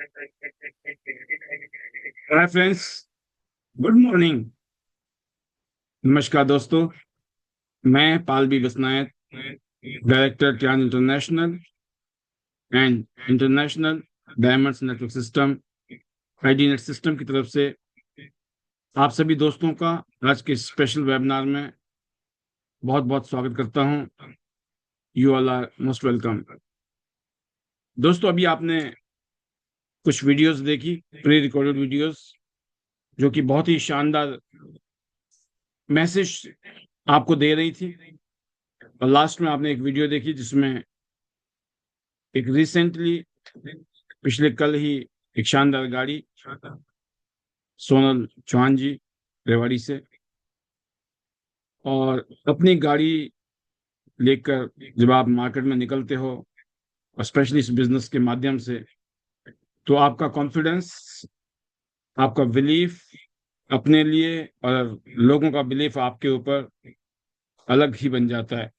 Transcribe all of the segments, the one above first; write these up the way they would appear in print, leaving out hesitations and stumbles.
Hi friends, good morning. नमस्कार दोस्तों, मैं Palvi Basnayak, director trans international and international diamonds network system ID net system की तरफ से आप सभी दोस्तों का आज के स्पेशल वेबिनार में बहुत बहुत स्वागत करता हूं। You all are most welcome. दोस्तों, अभी आपने कुछ वीडियोस देखी, प्री रिकॉर्डेड वीडियोस, जो कि बहुत ही शानदार मैसेज आपको दे रही थी। और लास्ट में आपने एक वीडियो देखी जिसमें एक रिसेंटली पिछले कल ही एक शानदार गाड़ी सोनल चौहान जी रेवाड़ी से, और अपनी गाड़ी लेकर जब आप मार्केट में निकलते हो और स्पेशली इस बिजनेस के माध्यम से, तो आपका कॉन्फिडेंस, आपका बिलीफ अपने लिए और लोगों का बिलीफ आपके ऊपर अलग ही बन जाता है।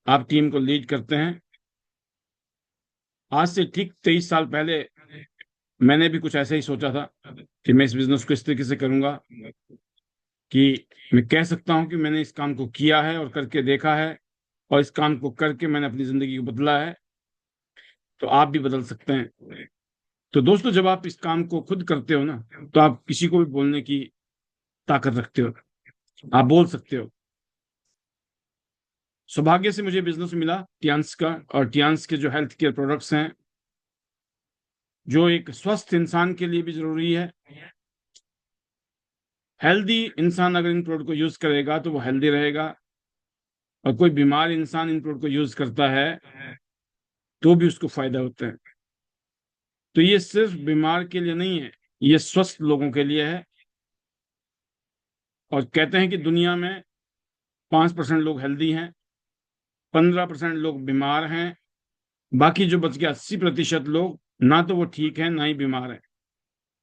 आप टीम को लीड करते हैं। आज से ठीक 23 साल पहले मैंने भी कुछ ऐसा ही सोचा था कि मैं इस बिजनेस को इस तरीके से करूंगा कि मैं कह सकता हूं कि मैंने इस काम को किया है और करके देखा है, और इस काम को करके मैंने अपनी जिंदगी को बदला है। तो आप भी बदल सकते हैं। तो दोस्तों, जब आप इस काम को खुद करते हो ना, तो आप किसी को भी बोलने की ताकत रखते हो, आप बोल सकते हो। सौभाग्य से मुझे बिजनेस मिला टियांस का, और टियांस के जो हेल्थ केयर प्रोडक्ट्स हैं, जो एक स्वस्थ इंसान के लिए भी जरूरी है। हेल्दी इंसान अगर इन प्रोडक्ट को यूज करेगा तो वो हेल्दी रहेगा, और कोई बीमार इंसान इन प्रोडक्ट को यूज करता है तो भी उसको फायदा होता है। तो ये सिर्फ बीमार के लिए नहीं है, ये स्वस्थ लोगों के लिए है। और कहते हैं कि दुनिया में 5% लोग हेल्दी हैं, 15% लोग बीमार हैं, बाकी जो बच गया 80% लोग ना तो वो ठीक है ना ही बीमार है।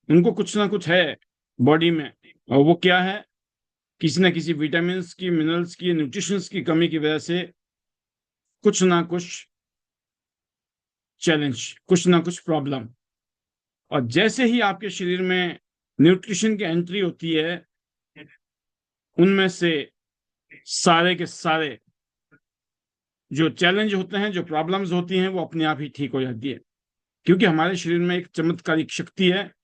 उनको कुछ ना कुछ है बॉडी में, और वो क्या है? किसी ना किसी विटामिन की, मिनरल्स की, न्यूट्रिशंस की कमी की वजह से कुछ ना कुछ चैलेंज, कुछ ना कुछ प्रॉब्लम। और जैसे ही आपके शरीर में न्यूट्रिशन की एंट्री होती है, उनमें से सारे के सारे जो चैलेंज होते हैं, जो प्रॉब्लम्स होती हैं, वो अपने आप ही ठीक हो जाती है। क्योंकि हमारे शरीर में एक चमत्कारिक शक्ति है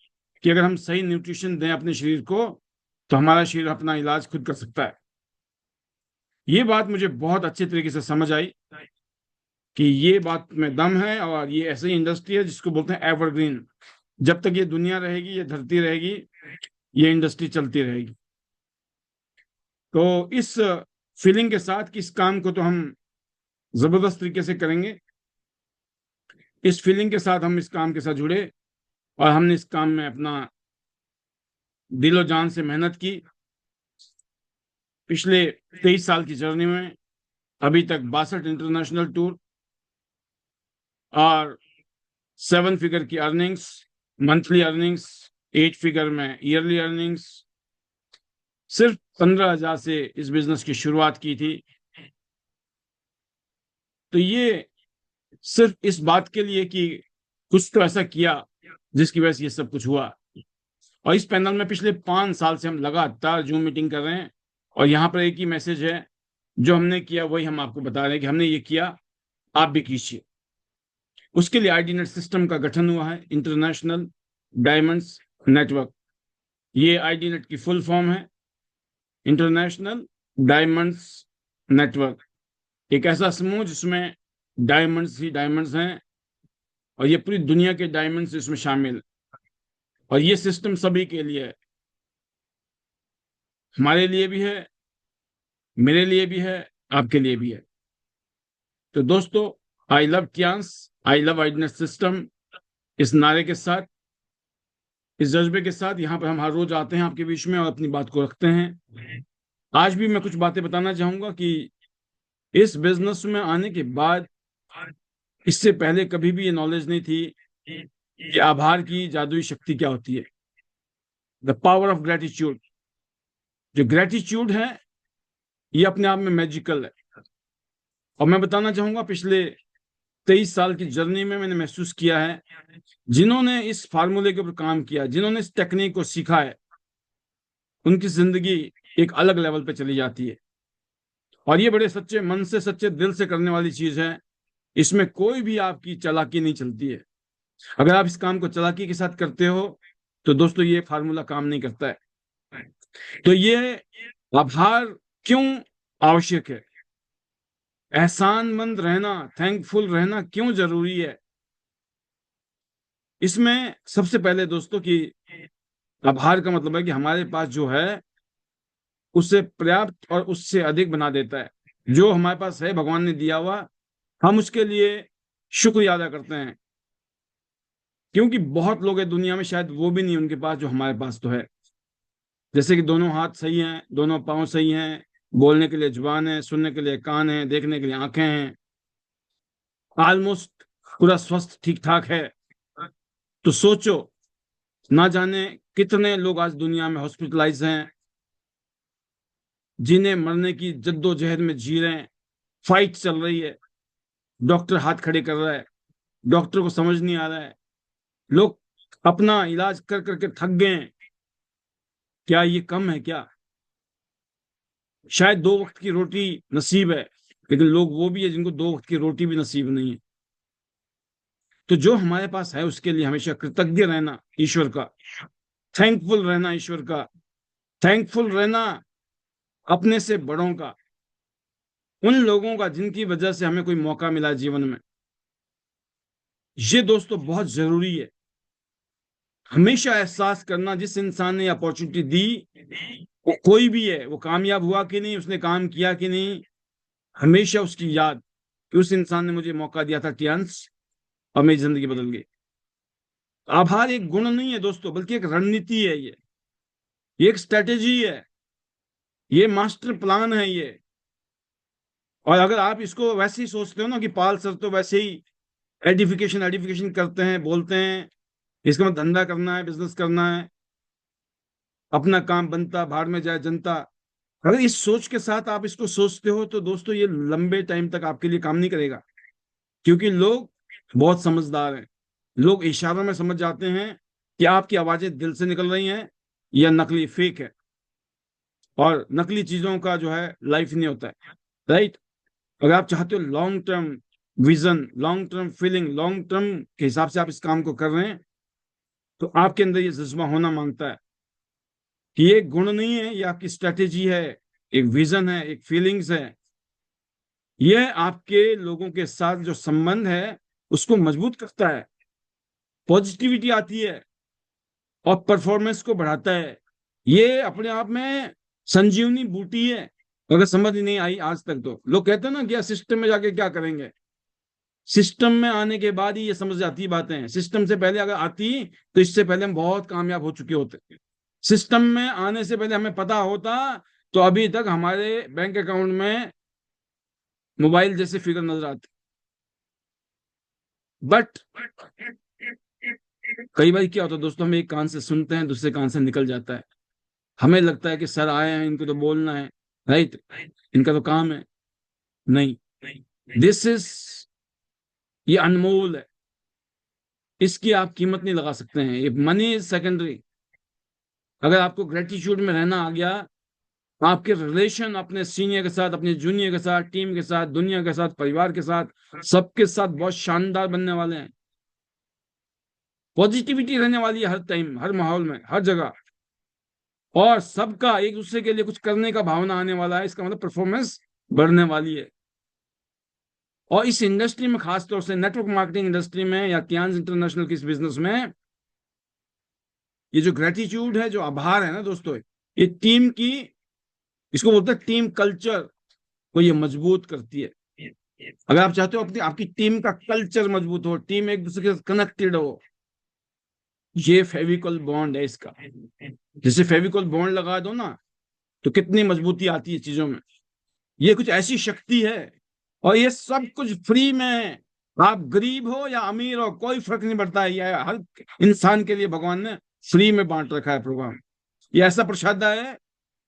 कि अगर हम सही न्यूट्रिशन दें अपने शरीर को, तो हमारा शरीर अपना इलाज खुद कर सकता है। ये बात मुझे बहुत अच्छे तरीके से समझ आई कि ये बात में दम है, और ये ऐसी इंडस्ट्री है जिसको बोलते हैं एवरग्रीन। जब तक ये दुनिया रहेगी, ये धरती रहेगी, ये इंडस्ट्री चलती रहेगी। तो इस फीलिंग के साथ कि इस काम को तो हम जबरदस्त तरीके से करेंगे, इस फीलिंग के साथ हम इस काम के साथ जुड़े, और हमने इस काम में अपना दिलो जान से मेहनत की। पिछले 23 साल की जर्नी में अभी तक 62 इंटरनेशनल टूर, और 7 फिगर की अर्निंग्स, मंथली अर्निंग्स, 8 फिगर में ईयरली अर्निंग्स। सिर्फ 15,000 से इस बिजनेस की शुरुआत की थी। तो ये सिर्फ इस बात के लिए कि कुछ तो ऐसा किया जिसकी वजह से ये सब कुछ हुआ। और इस पैनल में पिछले 5 साल से हम लगातार जूम मीटिंग कर रहे हैं, और यहाँ पर एक ही मैसेज है, जो हमने किया वही हम आपको बता रहे हैं कि हमने ये किया, आप भी कीजिए। उसके लिए आईडी नेट सिस्टम का गठन हुआ है, इंटरनेशनल डायमंड्स नेटवर्क। ये आईडी नेट की फुल फॉर्म है, इंटरनेशनल डायमंड्स नेटवर्क। एक ऐसा समूह जिसमें डायमंड्स ही डायमंड्स हैं, और ये पूरी दुनिया के डायमंड्स इसमें शामिल। और ये सिस्टम सभी के लिए है, हमारे लिए भी है, मेरे लिए भी है, आपके लिए भी है। तो दोस्तों, I love Tiens, I love ID net system, इस नारे के साथ, इस जज्बे के साथ यहाँ पर हम हर रोज आते हैं आपके बीच में और अपनी बात को रखते हैं। आज भी मैं कुछ बातें बताना चाहूंगा कि इस बिजनेस में आने के बाद, इससे पहले कभी भी ये नॉलेज नहीं थी कि आभार की जादुई शक्ति क्या होती है। The power of gratitude. जो ग्रेटिट्यूड है, ये अपने आप में मैजिकल है। और मैं बताना चाहूंगा, पिछले 23 साल की जर्नी में मैंने महसूस किया है, जिन्होंने इस फार्मूले के ऊपर काम किया, जिन्होंने इस टेक्निक को सीखा है, उनकी जिंदगी एक अलग लेवल पे चली जाती है। और ये बड़े सच्चे मन से, सच्चे दिल से करने वाली चीज है। इसमें कोई भी आपकी चालाकी नहीं चलती है। अगर आप इस काम को चालाकी के साथ करते हो तो दोस्तों ये फार्मूला काम नहीं करता है। तो ये आभार क्यों आवश्यक है, एहसानमंद रहना, थैंकफुल रहना क्यों जरूरी है? इसमें सबसे पहले दोस्तों की आभार का मतलब है कि हमारे पास जो है उससे पर्याप्त और उससे अधिक बना देता है। जो हमारे पास है, भगवान ने दिया हुआ, हम उसके लिए शुक्रिया अदा करते हैं। क्योंकि बहुत लोग हैं दुनिया में, शायद वो भी नहीं उनके पास जो हमारे पास तो है। जैसे कि दोनों हाथ सही हैं, दोनों पांव सही हैं, बोलने के लिए जुबान है, सुनने के लिए कान है, देखने के लिए आंखें हैं, ऑलमोस्ट पूरा स्वस्थ ठीक ठाक है। तो सोचो, ना जाने कितने लोग आज दुनिया में हॉस्पिटलाइज हैं, जिन्हें मरने की जद्दोजहद में जी रहे हैं, फाइट चल रही है, डॉक्टर हाथ खड़े कर रहा है, डॉक्टर को समझ नहीं आ रहा है, लोग अपना इलाज कर करके थक गए हैं। क्या ये कम है क्या? शायद 2 वक्त की रोटी नसीब है, लेकिन लोग वो भी है जिनको 2 वक्त की रोटी भी नसीब नहीं है। तो जो हमारे पास है उसके लिए हमेशा कृतज्ञ रहना ईश्वर का, थैंकफुल रहना ईश्वर का, थैंकफुल रहना अपने से बड़ों का, उन लोगों का जिनकी वजह से हमें कोई मौका मिला जीवन में। ये दोस्तों बहुत जरूरी है। हमेशा एहसास करना, जिस इंसान ने अपॉर्चुनिटी दी, वो कोई भी है, वो कामयाब हुआ कि नहीं, उसने काम किया कि नहीं, हमेशा उसकी याद कि उस इंसान ने मुझे मौका दिया था चांस, और मेरी जिंदगी बदल गई। आभार एक गुण नहीं है दोस्तों, बल्कि एक रणनीति है। ये एक स्ट्रेटेजी है, ये मास्टर प्लान है ये। और अगर आप इसको वैसे ही सोचते हो ना कि पाल सर तो वैसे ही एडिफिकेशन एडिफिकेशन करते हैं, बोलते हैं, इसका मतलब धंधा करना है, बिजनेस करना है, अपना काम बनता, भाड़ में जाए जनता, अगर इस सोच के साथ आप इसको सोचते हो तो दोस्तों ये लंबे टाइम तक आपके लिए काम नहीं करेगा। क्योंकि लोग बहुत समझदार हैं, लोग इशारों में समझ जाते हैं कि आपकी आवाजें दिल से निकल रही हैं या नकली फेक है। और नकली चीजों का जो है लाइफ नहीं होता है, राइट? अगर आप चाहते हो long term vision, long term feeling, long term के हिसाब से आप इस काम को कर रहे हैं, तो आपके अंदर ये जज्बा होना मांगता है कि ये गुण नहीं है, ये आपकी स्ट्रेटेजी है, एक विजन है, एक फीलिंग्स है। यह आपके लोगों के साथ जो संबंध है उसको मजबूत करता है, पॉजिटिविटी आती है और परफॉर्मेंस को बढ़ाता है। ये अपने आप में संजीवनी बूटी है। अगर समझ नहीं आई आज तक, तो लोग कहते हैं ना कि सिस्टम में जाके क्या करेंगे। सिस्टम में आने के बाद ही ये समझ आती बातें। सिस्टम से पहले अगर आती तो इससे पहले हम बहुत कामयाब हो चुके होते। सिस्टम में आने से पहले हमें पता होता तो अभी तक हमारे बैंक अकाउंट में मोबाइल जैसे फिगर नजर आते। बट कई बार क्या होता है दोस्तों, हम एक कान से सुनते हैं, दूसरे कान से निकल जाता है। हमें लगता है कि सर आए हैं, इनको तो बोलना है, राइट, इनका तो काम है। नहीं, दिस इज, ये अनमोल है, इसकी आप कीमत नहीं लगा सकते हैं। ये मनी इज सेकेंडरी। अगर आपको ग्रेटिट्यूड में रहना आ गया, आपके रिलेशन अपने सीनियर के साथ, अपने जूनियर के साथ, टीम के साथ, दुनिया के साथ, परिवार के साथ, सबके साथ बहुत शानदार बनने वाले हैं। पॉजिटिविटी रहने वाली है हर टाइम, हर माहौल में, हर जगह। और सबका एक दूसरे के लिए कुछ करने का भावना आने वाला है। इसका मतलब परफॉर्मेंस बढ़ने वाली है। और इस इंडस्ट्री में, खासतौर से नेटवर्क मार्केटिंग इंडस्ट्री में या कियांस इंटरनेशनल की इस बिजनेस में, ये जो ग्रेटिट्यूड है, जो आभार है ना दोस्तों, ये टीम की, इसको बोलते हैं टीम कल्चर को ये मजबूत करती है। अगर आप चाहते हो अपनी आपकी टीम का कल्चर मजबूत हो, टीम एक दूसरे के साथ कनेक्टेड हो, ये फेविकॉल बॉन्ड है इसका। जैसे फेविकॉल बॉन्ड लगा दो ना तो कितनी मजबूती आती है चीजों में। ये कुछ ऐसी शक्ति है, और ये सब कुछ फ्री में है। आप गरीब हो या अमीर हो, कोई फर्क नहीं पड़ता है। ये हर इंसान के लिए भगवान ने फ्री में बांट रखा है प्रोग्राम। ये ऐसा प्रसाद है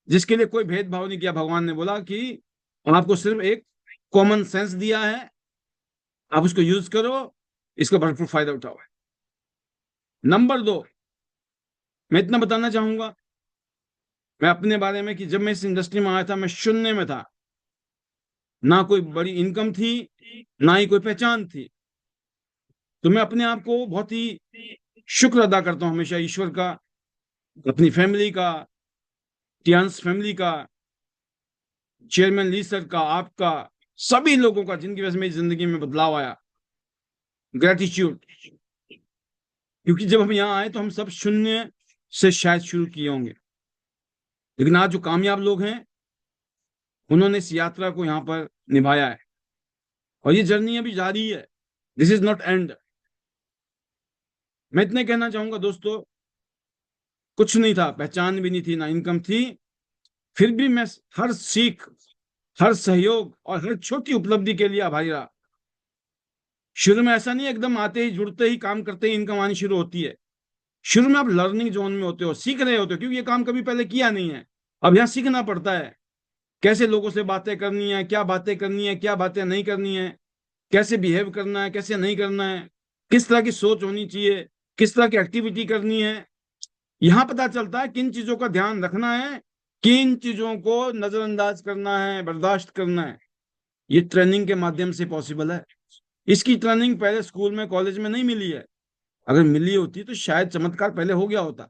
जिसके लिए कोई भेदभाव नहीं किया। भगवान ने बोला कि आपको सिर्फ एक कॉमन सेंस दिया है, आप उसको यूज करो, इसका भरपूर फायदा उठाओ। नंबर 2, मैं इतना बताना चाहूंगा मैं अपने बारे में कि जब मैं इस इंडस्ट्री में आया था, मैं शून्य में था। ना कोई बड़ी इनकम थी, ना ही कोई पहचान थी। तो मैं अपने आप को बहुत ही शुक्र अदा करता हूं हमेशा, ईश्वर का, अपनी फैमिली का, टियान्स फैमिली का, चेयरमैन ली सर का, आपका, सभी लोगों का जिनकी वजह से मेरी जिंदगी में बदलाव आया। ग्रेटिट्यूड। क्योंकि जब हम यहाँ आए तो हम सब शून्य से शायद शुरू किए होंगे, लेकिन आज जो कामयाब लोग हैं उन्होंने इस यात्रा को यहाँ पर निभाया है, और ये जर्नी अभी जारी है। This is not and. मैं इतने कहना चाहूंगा दोस्तों, कुछ नहीं था, पहचान भी नहीं थी, ना इनकम थी, फिर भी मैं हर सीख, हर सहयोग और हर छोटी उपलब्धि के लिए आभारी रहा। शुरू में ऐसा नहीं एकदम आते ही जुड़ते ही काम करते ही इनकम आनी शुरू होती है। शुरू में आप लर्निंग जोन में होते हो, सीख रहे होते हो, क्योंकि ये काम कभी पहले किया नहीं है। अब यहाँ सीखना पड़ता है कैसे लोगों से बातें करनी है, क्या बातें करनी है, क्या बातें नहीं करनी है, कैसे बिहेव करना है, कैसे नहीं करना है, किस तरह की सोच होनी चाहिए, किस तरह की एक्टिविटी करनी है। यहां पता चलता है किन चीजों का ध्यान रखना है, किन चीजों को नजरअंदाज करना है, बर्दाश्त करना है। ये ट्रेनिंग के माध्यम से पॉसिबल है। इसकी ट्रेनिंग पहले स्कूल में, कॉलेज में नहीं मिली है। अगर मिली होती तो शायद चमत्कार पहले हो गया होता।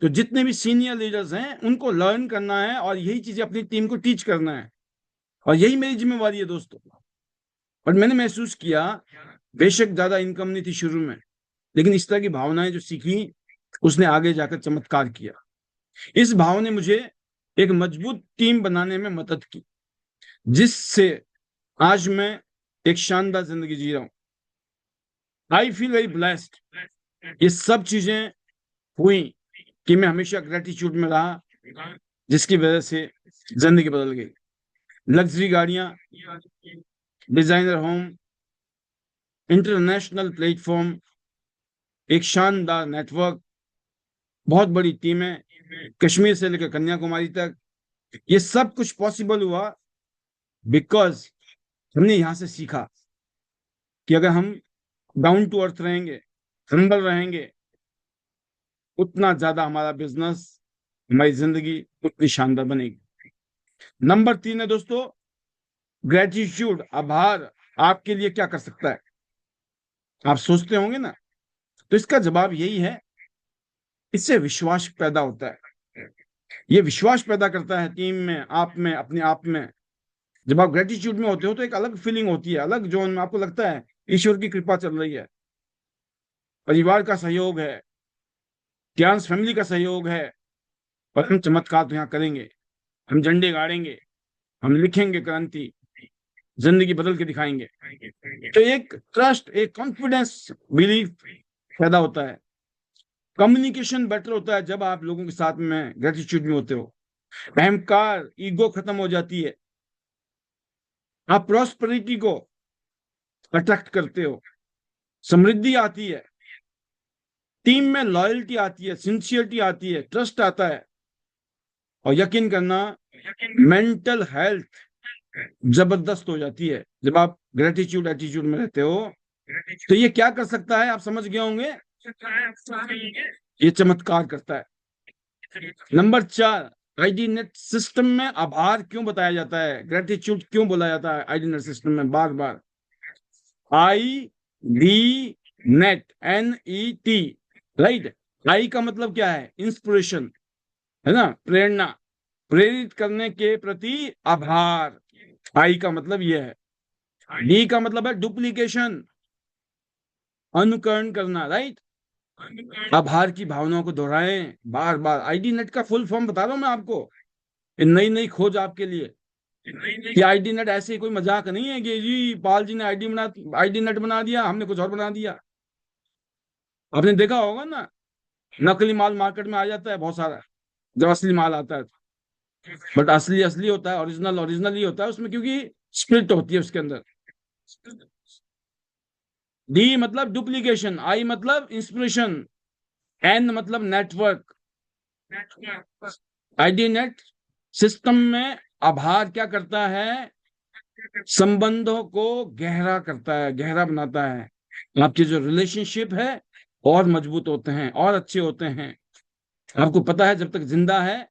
तो जितने भी सीनियर लीडर्स हैं उनको लर्न करना है और यही चीजें अपनी टीम को टीच करना है, और यही मेरी जिम्मेवारी है दोस्तों। पर मैंने महसूस किया, बेशक ज्यादा इनकम नहीं थी शुरू में, लेकिन इस तरह की भावनाएं जो सीखी उसने आगे जाकर चमत्कार किया। इस भाव ने मुझे एक मजबूत टीम बनाने में मदद की, जिससे आज मैं एक शानदार जिंदगी जी रहा हूं। I feel very blessed. ये सब चीजें हुई कि मैं हमेशा ग्रेटिट्यूड में रहा, जिसकी वजह से जिंदगी बदल गई। लग्जरी गाड़ियां, डिजाइनर होम, इंटरनेशनल प्लेटफॉर्म, एक शानदार नेटवर्क, बहुत बड़ी टीमें, कश्मीर से लेकर कन्याकुमारी तक। ये सब कुछ पॉसिबल हुआ बिकॉज हमने यहां से सीखा कि अगर हम डाउन टू अर्थ रहेंगे, हम्बल रहेंगे, उतना ज्यादा हमारा बिजनेस, हमारी जिंदगी उतनी शानदार बनेगी। नंबर 3 है दोस्तों, ग्रेटिट्यूड, आभार आपके लिए क्या कर सकता है। आप सोचते होंगे ना, तो इसका जवाब यही है, इससे विश्वास पैदा होता है। ये विश्वास पैदा करता है टीम में, आप में, अपने आप में। जब आप ग्रेटिट्यूड में होते हो तो एक अलग फीलिंग होती है, अलग जोन में आपको लगता है ईश्वर की कृपा चल रही है, परिवार का सहयोग है, टियान्स फैमिली का सहयोग है, और हम चमत्कार तो यहाँ करेंगे, हम झंडे गाड़ेंगे, हम लिखेंगे क्रांति, जिंदगी बदल के दिखाएंगे। तो एक ट्रस्ट, एक कॉन्फिडेंस, बिलीफ पैदा होता है। कम्युनिकेशन बेटर होता है जब आप लोगों के साथ में ग्रेटिट्यूड में होते हो। अहंकार, ईगो खत्म हो जाती है। आप प्रॉस्पेरिटी को अट्रैक्ट करते हो, समृद्धि आती है, टीम में लॉयल्टी आती है, सिंसियरिटी आती है, ट्रस्ट आता है, और यकीन करना, मेंटल हेल्थ जबरदस्त हो जाती है जब आप ग्रेटिट्यूड एटीट्यूड में रहते हो। तो ये क्या कर सकता है, आप समझ गए होंगे, ये चमत्कार करता है। नंबर 4, आईडी नेट सिस्टम में आभार क्यों बताया जाता है, ग्रेटिट्यूड क्यों बोला जाता है आईडी नेट सिस्टम में बार बार। I D net, NET, right. I का मतलब क्या है, इंस्पिरेशन, है ना, प्रेरणा, प्रेरित करने के प्रति आभार। आई का मतलब यह है। डी का मतलब है डुप्लीकेशन, अनुकरण करना, राइट। आभार की भावनाओं को दोहराएं बार बार। आईडी नेट का फुल फॉर्म बता रहा हूं मैं आपको, नई नई खोज आपके लिए। कि आईडी नेट ऐसे कोई मजाक नहीं है कि जी पाल जी ने आईडी नेट बना दिया, हमने कुछ और बना दिया। आपने देखा होगा ना, नकली माल मार्केट में आ जाता है बहुत सारा, जब असली माल आता है। बट असली असली होता है, ओरिजिनल ओरिजिनल ही होता है उसमें, क्योंकि स्प्लिट होती है उसके अंदर। डी मतलब डुप्लीकेशन, आई मतलब इंस्पिरेशन, एन मतलब नेटवर्क। आईडी नेट सिस्टम में आभार क्या करता है, संबंधों को गहरा करता है, गहरा बनाता है। आपके जो रिलेशनशिप है और मजबूत होते हैं और अच्छे होते हैं। आपको पता है जब तक जिंदा है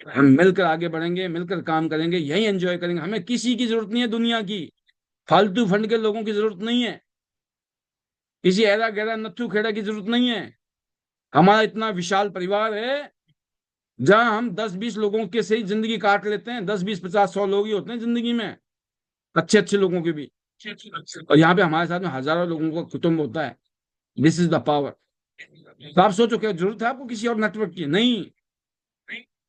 हम मिलकर आगे बढ़ेंगे, मिलकर काम करेंगे, यही एंजॉय करेंगे। हमें किसी की जरूरत नहीं है दुनिया की, फालतू फंड के लोगों की जरूरत नहीं है, किसी ऐरा गहरा नत्थू खेड़ा की जरूरत नहीं है। हमारा इतना विशाल परिवार है जहां हम 10-20 लोगों के से ही जिंदगी काट लेते हैं। 10-20-50-100 लोग ही होते हैं जिंदगी में, अच्छे अच्छे लोगों के भी। और यहाँ पे हमारे साथ में हजारों लोगों का कुटुंब होता है। This is the power. तो आप सोचो क्या जरूरत है आपको किसी और नेटवर्क की? नहीं।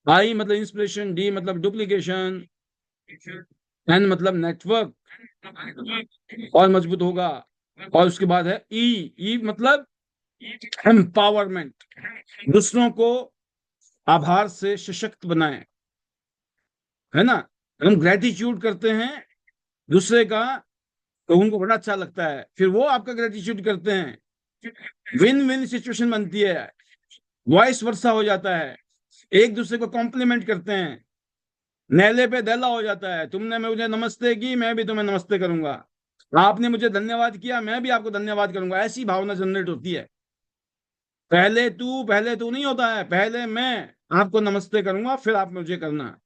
आई मतलब इंस्पिरेशन, डी मतलब डुप्लीकेशन, एन मतलब नेटवर्क और मजबूत होगा। और उसके बाद है ई, ई मतलब एम्पावरमेंट, दूसरों को आभार से सशक्त बनाए, है ना। हम ग्रेटिट्यूड करते हैं दूसरे का तो उनको बड़ा अच्छा लगता है, फिर वो आपका ग्रेटिट्यूड करते हैं, विन विन सिचुएशन बनती है, वॉइस वर्सा हो जाता है, एक दूसरे को कॉम्प्लीमेंट करते हैं, नेले पे दहला हो जाता है। तुमने मुझे नमस्ते की, मैं भी तुम्हें नमस्ते करूंगा, आपने मुझे धन्यवाद किया, मैं भी आपको धन्यवाद करूंगा। ऐसी भावना जनरेट होती है। पहले तू नहीं होता है, पहले मैं आपको नमस्ते करूंगा फिर आप मुझे करना।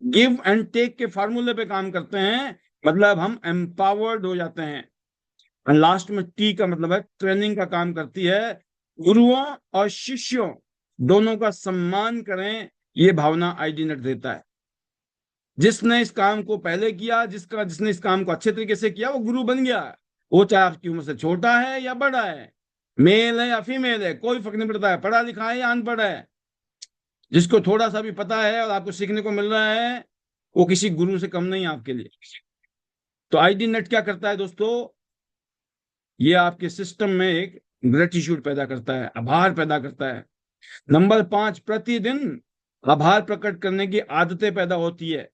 गिव एंड टेक के फार्मूले पे काम करते हैं, मतलब हम एम्पावर्ड हो जाते हैं। और लास्ट में टी का मतलब है ट्रेनिंग का काम करती है। गुरुओं और शिष्यों दोनों का सम्मान करें, ये भावना आईडी नेट देता है। जिसने इस काम को पहले किया, जिसने इस काम को अच्छे तरीके से किया, वो गुरु बन गया। वो चाहे आपकी उम्र से छोटा है या बड़ा है, मेल है या फीमेल है, कोई फर्क नहीं पड़ता है, पढ़ा लिखा है या अनपढ़ है। जिसको थोड़ा सा भी पता है और आपको सीखने को मिल रहा है, वो किसी गुरु से कम नहीं है आपके लिए। तो आईडी नेट क्या करता है दोस्तों? ये आपके सिस्टम में एक ग्रेटिट्यूड पैदा करता है, आभार पैदा करता है। नंबर 5, प्रतिदिन आभार प्रकट करने की आदतें पैदा होती है।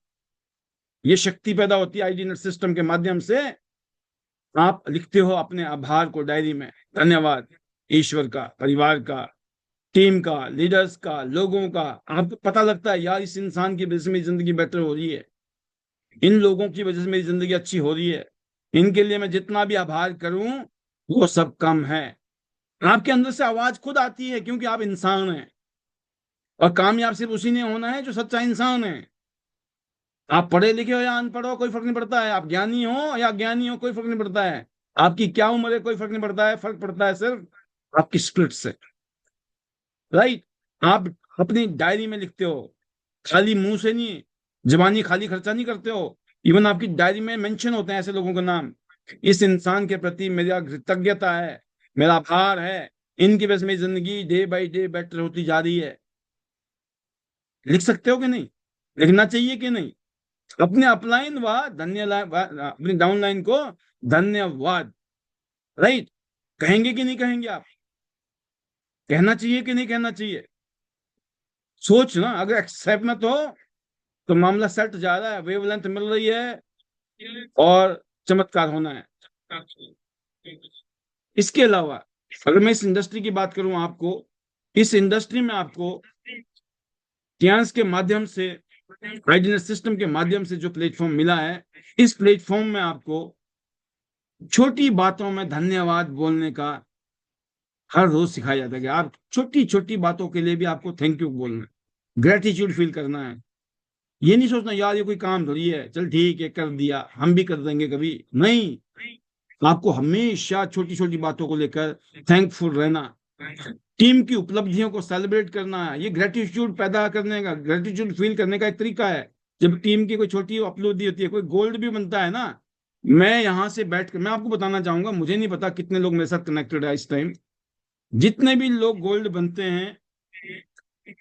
ये शक्ति पैदा होती है आईडी नेट सिस्टम के माध्यम से। आप लिखते हो अपने आभार को डायरी में, धन्यवाद ईश्वर का, परिवार का, टीम का, लीडर्स का, लोगों का। आपको पता लगता है यार इस इंसान की वजह से मेरी जिंदगी बेटर हो रही है, इन लोगों की वजह से मेरी जिंदगी अच्छी हो रही है, इनके लिए मैं जितना भी आभार करूं वो सब कम है। आपके अंदर से आवाज खुद आती है क्योंकि आप इंसान हैं। और कामयाब सिर्फ उसी ने होना है जो सच्चा इंसान है। आप पढ़े लिखे हो या अनपढ़ हो कोई फर्क नहीं पड़ता है, आप ज्ञानी हो या अज्ञानी हो कोई फर्क नहीं पड़ता है, आपकी क्या उम्र है कोई फर्क नहीं पड़ता है, फर्क पड़ता है सिर्फ आपकी स्पिरिट से। राइट। आप अपनी डायरी में लिखते हो, खाली मुंह से नहीं, जबानी खाली खर्चा नहीं करते हो। इवन आपकी डायरी में मेंशन होते हैं ऐसे लोगों का नाम, इस इंसान के प्रति मेरा कृतज्ञता है, मेरा आभार है, इनकी वजह से मेरी जिंदगी डे बाई डे बेटर होती जा रही है। लिख सकते हो कि नहीं? लिखना चाहिए कि नहीं? अपने अपलाइन व अपनी डाउनलाइन को धन्यवाद, राइट, कहेंगे कि नहीं कहेंगे आप? कहना चाहिए कि नहीं कहना चाहिए? सोच ना, अगर एक्सेप्ट मत हो तो मामला सेट जा रहा है, वेवलेंथ मिल रही है और चमत्कार होना है। इसके अलावा अगर मैं इस इंडस्ट्री की बात करूं, आपको इस इंडस्ट्री में आपको टियांस के माध्यम से, आइडियल सिस्टम के माध्यम से जो प्लेटफॉर्म मिला है, इस प्लेटफॉर्म में आपको छोटी बातों में धन्यवाद बोलने का हर रोज सिखाया जाता है कि आप छोटी छोटी बातों के लिए भी आपको थैंक यू बोलना है, ग्रेटिट्यूड फील करना है। ये नहीं सोचना यार ये कोई काम थोड़ी है, चल ठीक है कर दिया, हम भी कर देंगे कभी, नहीं। आपको हमेशा छोटी छोटी बातों को लेकर थैंकफुल रहना, टीम की उपलब्धियों को सेलिब्रेट करना है। ये ग्रेटिट्यूड पैदा करने का, ग्रेटिट्यूड फील करने का एक तरीका है। जब टीम की कोई छोटी उपलब्धि होती है, कोई गोल्ड भी बनता है ना, मैं यहां से बैठकर मैं आपको बताना चाहूंगा, मुझे नहीं पता कितने लोग मेरे साथ कनेक्टेड है इस टाइम, जितने भी लोग गोल्ड बनते हैं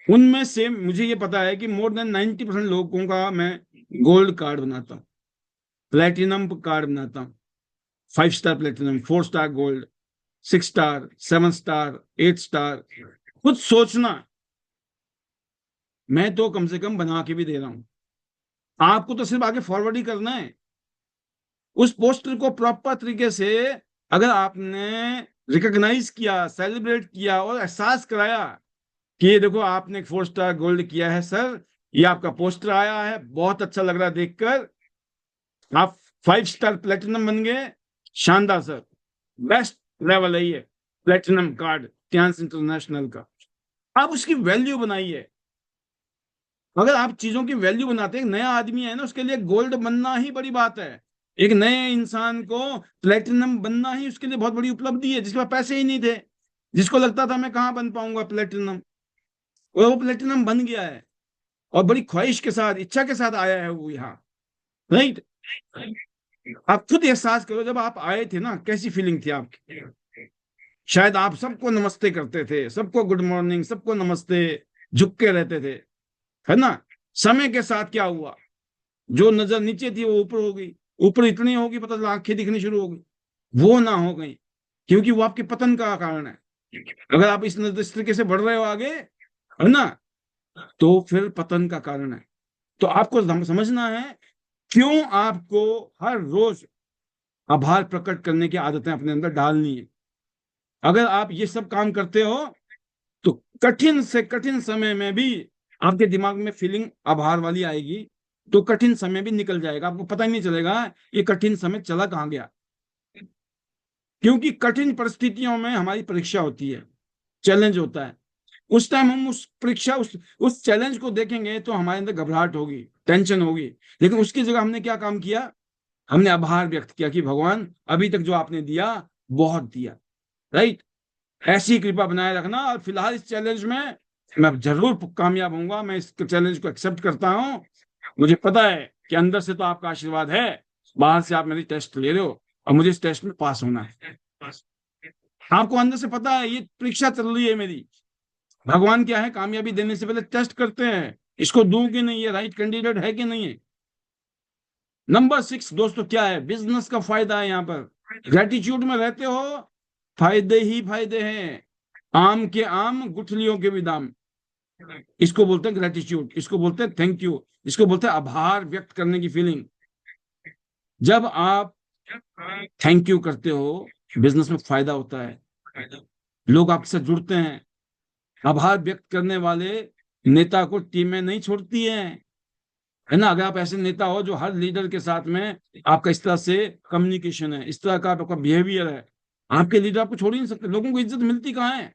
उनमें से मुझे ये पता है कि मोर देन 90% लोगों का मैं गोल्ड कार्ड बनाता हूँ, प्लेटिनम कार्ड बनाता हूँ, 5 star platinum, 4 star gold, 6 star, 7 star, 8 star. कुछ सोचना, मैं तो कम से कम बना के भी दे रहा हूं, आपको तो सिर्फ आगे फॉरवर्ड ही करना है। उस पोस्टर को प्रॉपर तरीके से अगर आपने रिकॉग्नाइज किया, सेलिब्रेट किया और एहसास कराया कि ये देखो आपने एक 4 स्टार गोल्ड किया है सर, ये आपका पोस्टर आया है, बहुत अच्छा लग रहा है देखकर, आप 5 स्टार प्लेटिनम बन गए, शानदार सर, बेस्ट लेवल है ये प्लेटिनम कार्ड ट्रांस इंटरनेशनल का। आप उसकी वैल्यू बनाइए। अगर आप चीजों की वैल्यू बनाते हैं, एक नया आदमी है ना, उसके लिए गोल्ड बनना ही बड़ी बात है। एक नए इंसान को प्लेटिनम बनना ही उसके लिए बहुत बड़ी उपलब्धि है, जिसके पास पैसे ही नहीं थे, जिसको लगता था मैं कहाँ बन पाऊंगा प्लेटिनम, और वो प्लेटिनम बन गया है, और बड़ी ख्वाहिश के साथ, इच्छा के साथ आया है वो यहाँ। राइट। आप खुद एहसास करो, जब आप आए थे ना, कैसी फीलिंग थी आपकी। शायद आप सबको नमस्ते करते थे, सबको गुड मॉर्निंग, सबको नमस्ते, झुक के रहते थे, है ना। समय के साथ क्या हुआ, जो नजर नीचे थी वो ऊपर हो गई, ऊपर इतनी होगी पता चला आंखें दिखनी शुरू हो गई, वो ना हो गई, क्योंकि वो आपके पतन का कारण है। अगर आप इस तरीके से बढ़ रहे हो आगे, है ना, तो फिर पतन का कारण है। तो आपको समझना है क्यों आपको हर रोज आभार प्रकट करने की आदतें अपने अंदर डालनी है। अगर आप ये सब काम करते हो, तो कठिन से कठिन समय में भी आपके दिमाग में फीलिंग आभार वाली आएगी, तो कठिन समय भी निकल जाएगा, आपको पता ही नहीं चलेगा ये कठिन समय चला कहाँ गया। क्योंकि कठिन परिस्थितियों में हमारी परीक्षा होती है, चैलेंज होता है। उस टाइम हम उस परीक्षा, उस चैलेंज को देखेंगे तो हमारे अंदर घबराहट होगी, टेंशन होगी, लेकिन उसकी जगह हमने क्या काम किया, हमने आभार व्यक्त किया कि भगवान अभी तक जो आपने दिया, बहुत दिया। राइट। ऐसी कृपा बनाए रखना, और फिलहाल इस चैलेंज में मैं जरूर कामयाब होऊंगा, मैं इस चैलेंज को एक्सेप्ट करता हूं। मुझे पता है कि अंदर से तो आपका आशीर्वाद है, बाहर से आप मेरी टेस्ट ले रहे हो, और मुझे इस टेस्ट में पास होना है। आपको अंदर से पता है ये परीक्षा चल रही है मेरी। भगवान क्या है, कामयाबी देने से पहले टेस्ट करते हैं, इसको दूं कि नहीं, ये राइट कैंडिडेट है कि नहीं है। नंबर 6 दोस्तों क्या है, बिजनेस का फायदा है यहाँ पर। ग्रेटिट्यूड में रहते हो, फायदे ही फायदे हैं, आम के आम गुठलियों के भी दाम। इसको बोलते हैं ग्रेटिट्यूड, इसको बोलते हैं थैंक यू, इसको बोलते हैं आभार व्यक्त करने की फीलिंग। जब आप थैंक यू करते हो, बिजनेस में फायदा होता है, लोग आपके साथ जुड़ते हैं। आभार व्यक्त करने वाले नेता को टीमें नहीं छोड़ती हैं, है ना। अगर आप ऐसे नेता हो जो हर लीडर के साथ में आपका इस तरह से कम्युनिकेशन है, इस तरह का आपका बिहेवियर है, आपके लीडर आपको छोड़ ही नहीं सकते। लोगों को इज्जत मिलती कहाँ है,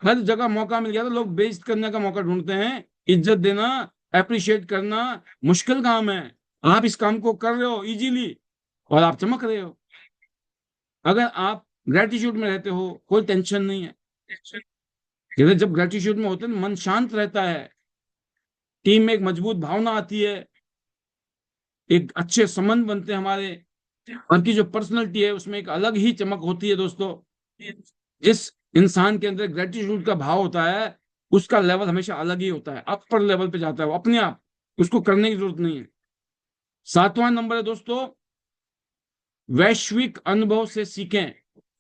हर जगह मौका मिल गया तो लोग बेइज्जत करने का मौका ढूंढते हैं। इज्जत देना, अप्रिशिएट करना मुश्किल काम है, आप इस काम को कर रहे हो इजीली, और आप चमक रहे हो। अगर आप ग्रेटिट्यूड में रहते हो, कोई टेंशन नहीं है। जैसे जब ग्रेटिट्यूड में होते हैं मन शांत रहता है, टीम में एक मजबूत भावना आती है, एक अच्छे संबंध बनते हैं हमारे, उनकी जो पर्सनैलिटी है उसमें एक अलग ही चमक होती है दोस्तों। जिस इंसान के अंदर ग्रेटिट्यूड का भाव होता है, उसका लेवल हमेशा अलग ही होता है, अपर लेवल पे जाता है वो अपने आप, उसको करने की जरूरत नहीं है। 7वां नंबर है दोस्तों, वैश्विक अनुभव से सीखें।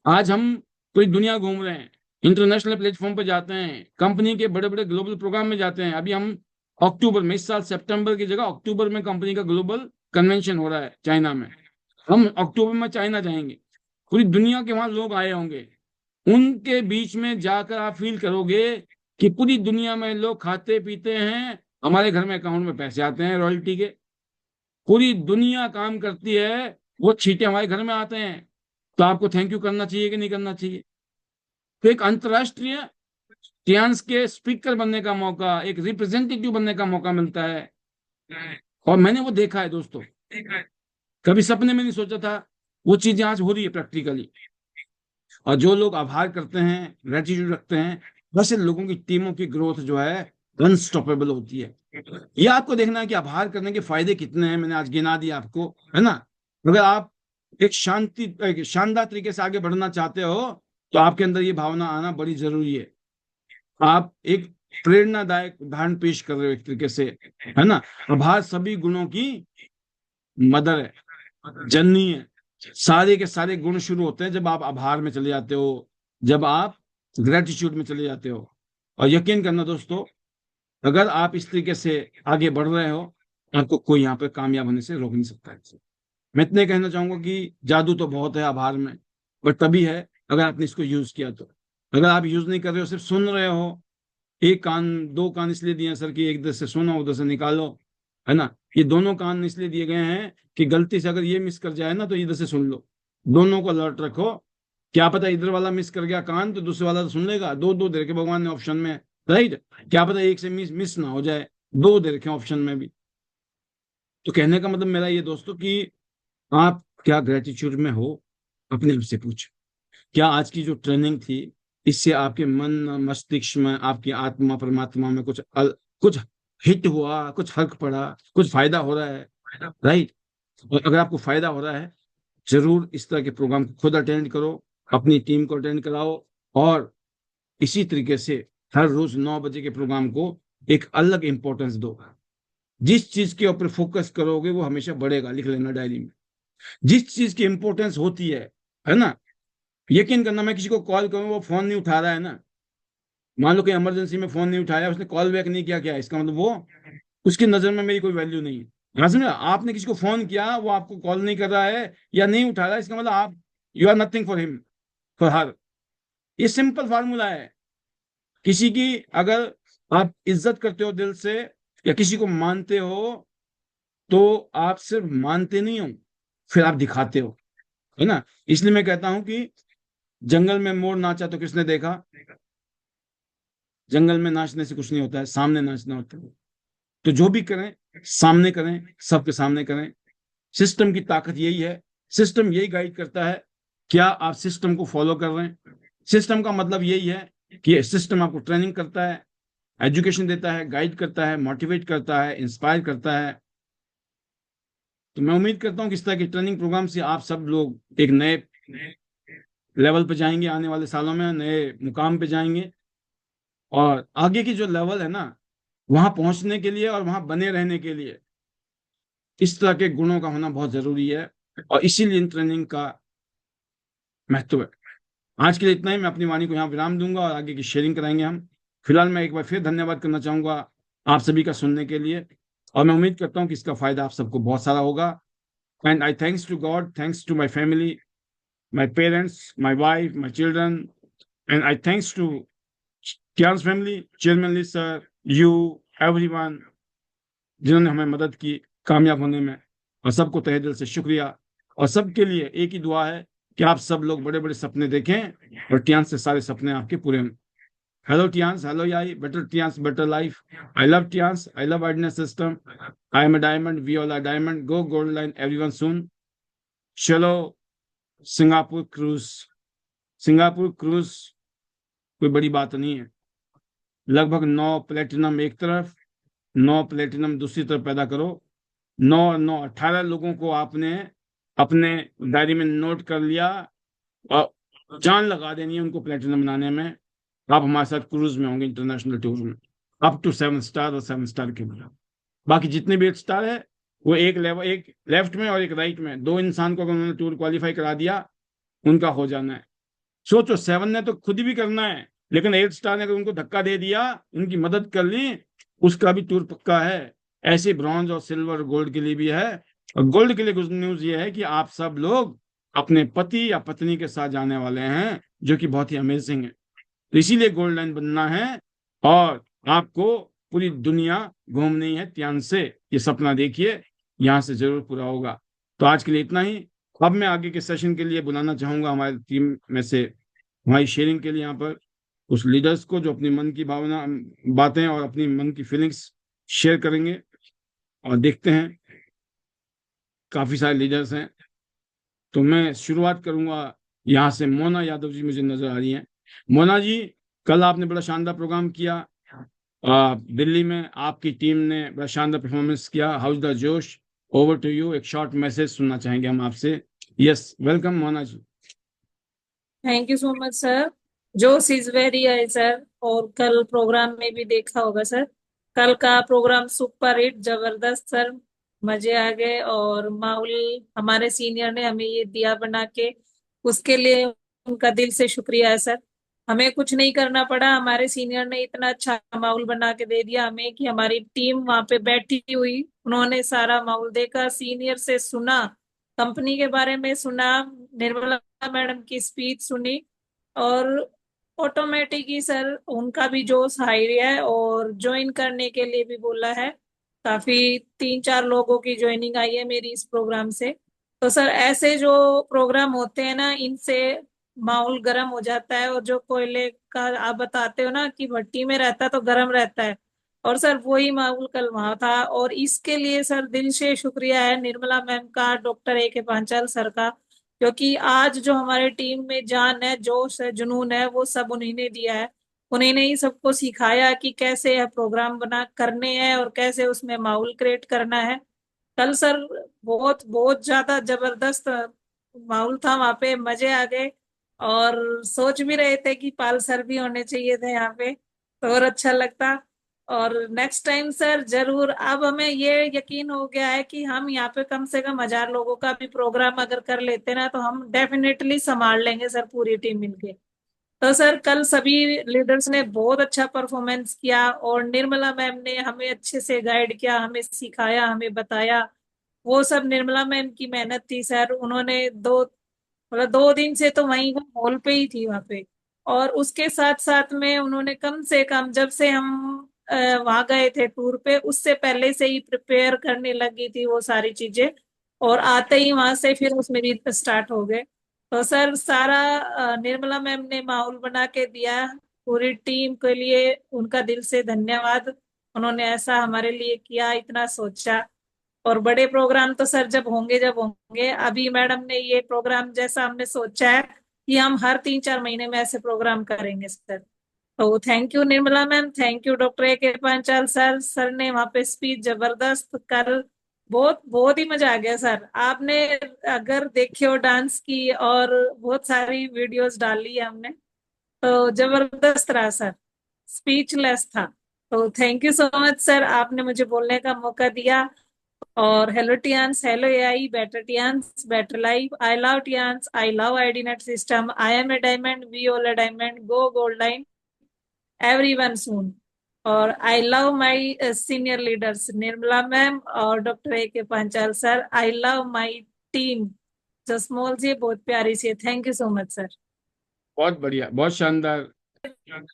आज हम पूरी दुनिया घूम रहे हैं, इंटरनेशनल प्लेटफॉर्म पे जाते हैं, कंपनी के बड़े बड़े ग्लोबल प्रोग्राम में जाते हैं। अभी हम अक्टूबर में, इस साल सितंबर की जगह अक्टूबर में कंपनी का ग्लोबल कन्वेंशन हो रहा है चाइना में, हम अक्टूबर में चाइना जाएंगे। पूरी दुनिया के वहां लोग आए होंगे, उनके बीच में जाकर आप फील करोगे कि पूरी दुनिया में लोग खाते पीते हैं, हमारे घर में अकाउंट में पैसे आते हैं रॉयल्टी के, पूरी दुनिया काम करती है, वो छींटे हमारे घर में आते हैं। तो आपको थैंक यू करना चाहिए कि नहीं करना चाहिए। तो एक अंतरराष्ट्रीय टियान्स के स्पीकर बनने का मौका, एक रिप्रेजेंटेटिव बनने का मौका मिलता है, और मैंने वो देखा है दोस्तों, कभी सपने में नहीं सोचा था, वो चीजें आज हो रही है प्रैक्टिकली। और जो लोग आभार करते हैं, ग्रेटिट्यूड रखते हैं, वैसे लोगों की टीमों की ग्रोथ जो है अनस्टॉपेबल होती है। ये आपको देखना है कि आभार करने के फायदे कितने हैं, मैंने आज गिना दिया आपको, है ना। अगर आप एक शानदार तरीके से आगे बढ़ना चाहते हो, तो आपके अंदर ये भावना आना बड़ी जरूरी है। आप एक प्रेरणादायक उदाहरण पेश कर रहे हो एक तरीके से, है ना। आभार सभी गुणों की मदर है, जननी है। सारे के सारे गुण शुरू होते हैं जब आप आभार में चले जाते हो, जब आप ग्रेटिट्यूड में चले जाते हो। और यकीन करना दोस्तों, अगर आप इस तरीके से आगे बढ़ रहे हो, आपको कोई यहाँ पे कामयाब होने से रोक नहीं सकता है। मैं इतने कहना चाहूंगा कि जादू तो बहुत है आभार में, बट तभी है अगर आपने इसको यूज किया तो। अगर आप यूज नहीं कर रहे हो, सिर्फ सुन रहे हो, एक कान दो कान इसलिए दिए सर कि एक इधर से सुनो उधर से निकालो, है ना। ये दोनों कान इसलिए दिए गए हैं कि गलती से अगर ये मिस कर जाए ना तो इधर से सुन लो। दोनों को अलर्ट रखो। क्या पता इधर वाला मिस कर गया कान तो दूसरे वाला तो सुन लेगा। दो दो दे रखे भगवान ने ऑप्शन में, राइट। क्या पता एक से मिस मिस ना हो जाए, दो दे रखे ऑप्शन में भी। तो कहने का मतलब मेरा ये दोस्तों कि आप क्या ग्रेटिट्यूड में हो, अपने आप से पूछो। क्या आज की जो ट्रेनिंग थी इससे आपके मन मस्तिष्क में, आपकी आत्मा परमात्मा में कुछ हिट हुआ, कुछ फर्क पड़ा, कुछ फायदा हो रहा है, राइट। और अगर आपको फायदा हो रहा है, जरूर इस तरह के प्रोग्राम को खुद अटेंड करो, अपनी टीम को अटेंड कराओ। और इसी तरीके से हर रोज 9 बजे के प्रोग्राम को एक अलग इंपॉर्टेंस दो। जिस चीज के ऊपर फोकस करोगे वो हमेशा बढ़ेगा। लिख लेना डायरी में, जिस चीज की इंपॉर्टेंस होती है ना। यकीन करना, मैं किसी को कॉल करूं वो फोन नहीं उठा रहा है ना, मान लो कि इमरजेंसी में फोन नहीं उठाया, उसने कॉल बैक नहीं किया, क्या है इसका मतलब? वो, उसकी नजर में मेरी कोई वैल्यू नहीं है। हाँ समझा। आपने किसी को फोन किया, वो आपको कॉल नहीं कर रहा है या नहीं उठा रहा है, इसका मतलब आप, you are nothing for him, for her. ये सिंपल फार्मूला है। किसी की अगर आप इज्जत करते हो दिल से, या किसी को मानते हो, तो आप सिर्फ मानते नहीं हो, फिर आप दिखाते हो, है ना। इसलिए मैं कहता हूं कि जंगल में मोर नाचा तो किसने देखा? जंगल में नाचने से कुछ नहीं होता है, सामने नाचना होता है। तो जो भी करें, सामने करें, सबके सामने करें। सिस्टम की ताकत यही है। सिस्टम यही गाइड करता है। क्या आप सिस्टम को फॉलो कर रहे हैं? सिस्टम का मतलब यही है कि सिस्टम आपको ट्रेनिंग करता है, एजुकेशन देता है, गाइड करता है, मोटिवेट करता है, इंस्पायर करता है। तो मैं उम्मीद करता हूँ कि इस तरह के ट्रेनिंग प्रोग्राम से आप सब लोग एक नए लेवल पे जाएंगे, आने वाले सालों में नए मुकाम पे जाएंगे। और आगे की जो लेवल है ना, वहां पहुंचने के लिए और वहां बने रहने के लिए इस तरह के गुणों का होना बहुत जरूरी है। और इसीलिए इन ट्रेनिंग का महत्व है। आज के लिए इतना ही। मैं अपनी वाणी को यहाँ विराम दूंगा और आगे की शेयरिंग कराएंगे हम। फिलहाल मैं एक बार फिर धन्यवाद करना चाहूंगा आप सभी का सुनने के लिए। और मैं उम्मीद करता हूँ कि इसका फायदा आप सबको बहुत सारा होगा। And I thanks to God, thanks to my family, my parents, my wife, my children, and I thanks to Kian's family, Chairman Lee sir, you, everyone, जिन्होंने हमें मदद की कामयाब होने में। और सबको तहे दिल से शुक्रिया। और सबके लिए एक ही दुआ है कि आप सब लोग बड़े बड़े सपने देखें और टियांस से सारे सपने आपके पूरे हों। Hello Tiens, hello Yi, better Tiens, better life. I love Tiens, I love ID net system. I am a diamond, we all are diamond, go gold line everyone soon. चलो, सिंगापुर क्रूज। सिंगापुर क्रूज कोई बड़ी बात नहीं है। लगभग 9 platinum एक तरफ, 9 platinum दूसरी तरफ पैदा करो। 9 9 18 लोगों को आपने अपने डायरी में नोट कर लिया और जान लगा देनी है उनको प्लेटिनम बनाने में। आप हमारे साथ क्रूज में होंगे, इंटरनेशनल टूर में, अप टू 7 स्टार और 7 स्टार के लिए। बाकी जितने भी 8 स्टार है वो एक लेवल, एक लेफ्ट में और एक राइट में, दो इंसान को अगर उन्होंने टूर क्वालिफाई करा दिया, उनका हो जाना है। सोचो, 7 ने तो खुद भी करना है, लेकिन 8 स्टार ने अगर उनको धक्का दे दिया, उनकी मदद कर ली, उसका भी टूर पक्का है। ऐसे ब्रॉन्ज और सिल्वर गोल्ड के लिए भी है। और गोल्ड के लिए गुड न्यूज ये है कि आप सब लोग अपने पति या पत्नी के साथ जाने वाले हैं, जो कि बहुत ही अमेजिंग है। तो इसीलिए गोल्ड लाइन बनना है और आपको पूरी दुनिया घूमनी है ध्यान से। ये सपना देखिए, यहां से जरूर पूरा होगा। तो आज के लिए इतना ही। अब मैं आगे के सेशन के लिए बुलाना चाहूंगा हमारी टीम में से, हमारी शेयरिंग के लिए यहाँ पर उस लीडर्स को जो अपनी मन की भावना, बातें और अपनी मन की फीलिंग्स शेयर करेंगे। और देखते हैं, काफी सारे लीडर्स हैं। तो मैं शुरुआत करूंगा यहाँ से। मोना यादव जी मुझे नजर आ रही हैं। मोना जी, कल आपने बड़ा शानदार प्रोग्राम किया दिल्ली में। आपकी टीम ने बड़ा शानदार परफॉर्मेंस किया। हाउस द जोश, ओवर टू यू। एक शॉर्ट मैसेज सुनना चाहेंगे हम आपसे। Yes, welcome Mona ji. Thank you so much sir. जोश इज वेरी है सर। और कल प्रोग्राम में भी देखा होगा सर, कल का प्रोग्राम सुपर हिट, जबरदस्त सर। मजे आ गए। और माहौल हमारे सीनियर ने हमें ये दिया बना के, उसके लिए उनका दिल से शुक्रिया है सर। हमें कुछ नहीं करना पड़ा, हमारे सीनियर ने इतना अच्छा माहौल बना के दे दिया हमें कि हमारी टीम वहां पे बैठी हुई, उन्होंने सारा माहौल देखा, सीनियर से सुना, कंपनी के बारे में सुना, निर्मला मैडम की स्पीच सुनी। और ऑटोमेटिक ही सर उनका भी जोश हाई है और ज्वाइन करने के लिए भी बोला है। काफी 3-4 लोगों की ज्वाइनिंग आई है मेरी इस प्रोग्राम से। तो सर ऐसे जो प्रोग्राम होते हैं ना, इनसे माहौल गर्म हो जाता है, और जो कोयले का आप बताते हो ना कि भट्टी में रहता है तो गर्म रहता है, और सर वही माहौल कल वहां था। और इसके लिए सर दिल से शुक्रिया है निर्मला मैम का, doctor A K Panchal sir का, क्योंकि आज जो हमारे टीम में जान है, जोश है, जुनून है, वो सब उन्हीं ने दिया है। उन्हीं ने ही सबको सिखाया कि कैसे यह प्रोग्राम बना करने हैं और कैसे उसमें माहौल क्रिएट करना है। कल सर बहुत बहुत ज्यादा जबरदस्त माहौल था वहां पे, मजे आ गए। और सोच भी रहे थे कि पाल सर भी होने चाहिए थे यहाँ पे, तो और अच्छा लगता। और नेक्स्ट टाइम सर जरूर, अब हमें ये यकीन हो गया है कि हम यहाँ पे कम से कम 1000 लोगों का भी प्रोग्राम अगर कर लेते ना, तो हम डेफिनेटली संभाल लेंगे सर, पूरी टीम मिलके। तो सर कल सभी लीडर्स ने बहुत अच्छा परफॉर्मेंस किया, और निर्मला मैम ने हमें अच्छे से गाइड किया, हमें सिखाया, हमें बताया। वो सब निर्मला मैम की मेहनत थी सर। उन्होंने 2 दिन से तो वहीं वो हॉल पे ही थी वहां पे। और उसके साथ साथ में उन्होंने कम से कम, जब से हम वहां गए थे टूर पे, उससे पहले से ही प्रिपेयर करने लगी थी वो सारी चीजें। और आते ही वहां से फिर उसमें भी स्टार्ट हो गए। तो सर सारा निर्मला मैम ने माहौल बना के दिया। पूरी टीम के लिए उनका दिल से धन्यवाद। उन्होंने ऐसा हमारे लिए किया, इतना सोचा। और बड़े प्रोग्राम तो सर जब होंगे, अभी मैडम ने ये प्रोग्राम जैसा हमने सोचा है कि हम हर 3-4 महीने में ऐसे प्रोग्राम करेंगे सर। तो thank you Nirmala ma'am, thank you doctor A K Panchal sir. Sir ने वहाँ पे स्पीच जबरदस्त कर, बहुत बहुत ही मजा आ गया सर। आपने अगर देखे हो डांस की, और बहुत सारी वीडियोस डाली है हमने, तो जबरदस्त रहा सर, स्पीचलेस था। तो thank you so much sir, आपने मुझे बोलने का मौका दिया। और hello Tiens, hello AI, better Tiens, better life, I love Tiens, I love ID net system, I am a diamond, we all a diamond, go gold line, everyone soon. और I love my senior leaders Nirmala ma'am और doctor A K Panchal sir. I love my team, जो small सी है, बहुत प्यारी सी है। Thank you so much sir. बहुत बढ़िया, बहुत शानदार।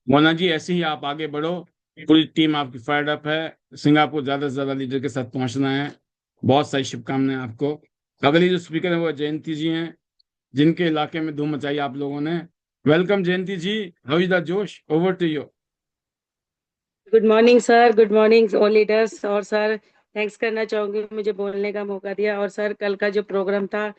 मोना जी, ऐसे ही आप आगे बढ़ो। पूरी टीम आपकी फायर्ड अप है। सिंगापुर ज्यादा से ज्यादा लीडर के साथ पहुंचना है। बहुत सारी शुभकामनाएं आपको। अगली जो स्पीकर है वो जयंती जी हैं, जिनके इलाके में धूम मचाई आप लोगों ने। Welcome Jayanti ji, how is the जोश, over to you. Good morning sir, good morning all leaders. और सर थैंक्स करना चाहूंगी मुझे बोलने का मौका दिया। और सर कल का जो प्रोग्राम था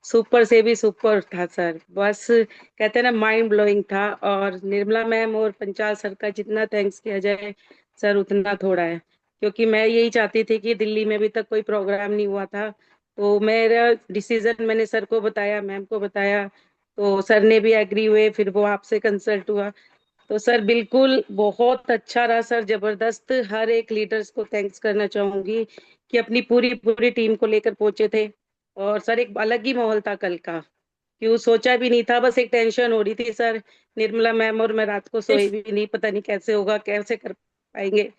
सुपर से भी सुपर था सर, बस कहते हैं ना माइंड ब्लोइंग था। और निर्मला मैम और पंचाल सर का जितना थैंक्स किया जाए सर उतना थोड़ा है, क्योंकि मैं यही चाहती थी कि दिल्ली में अभी तक कोई प्रोग्राम नहीं हुआ था। तो मेरा डिसीजन मैंने सर को बताया, मैम को बताया, तो सर ने भी एग्री हुए, फिर वो आपसे कंसल्ट हुआ। तो सर बिल्कुल बहुत अच्छा रहा सर, जबरदस्त। हर एक लीडर्स को थैंक्स करना चाहूंगी कि अपनी पूरी पूरी टीम को लेकर पहुंचे थे। और सर एक अलग ही माहौल था कल का, क्यों सोचा भी नहीं था, बस एक टेंशन हो रही थी सर। निर्मला मैम और मैं रात को सोए भी नहीं, पता नहीं कैसे होगा, कैसे कर पाएंगे।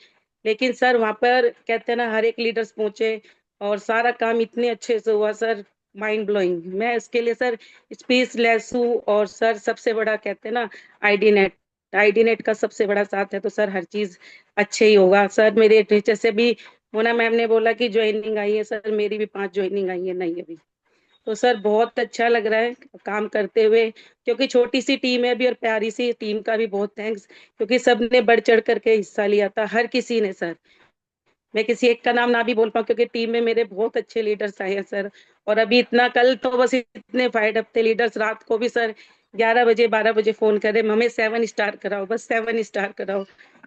लेकिन सर वहां पर कहते हैं ना हर एक लीडर्स पहुंचे और सारा काम इतने अच्छे से हुआ सर, माइंड ब्लोइंग। मैं इसके लिए सर स्पीचलेस हूँ। और सर सबसे बड़ा कहते हैं ना आईडी नेट, आईडी नेट का सबसे बड़ा साथ है, तो सर हर चीज अच्छे ही होगा सर। मेरे टीचर से भी मोना मैम ने बोला कि ज्वाइनिंग आई है सर, मेरी भी 5 ज्वाइनिंग आई है नहीं अभी। तो सर बहुत अच्छा लग रहा है काम करते हुए, क्योंकि छोटी सी टीम है अभी, और प्यारी सी टीम का भी बहुत थैंक्स, क्योंकि सबने बढ़ चढ़ करके हिस्सा लिया था, हर किसी ने सर। मैं किसी एक का नाम ना भी बोल पाऊँ, क्योंकि टीम में मेरे बहुत अच्छे लीडर्स आए हैं सर। और अभी इतना कल तो बस इतने फाइड अप थे लीडर्स, रात को भी सर 11 बजे 12 बजे फोन करे, हमें 7 स्टार कराओ, बस 7 स्टार कराओ,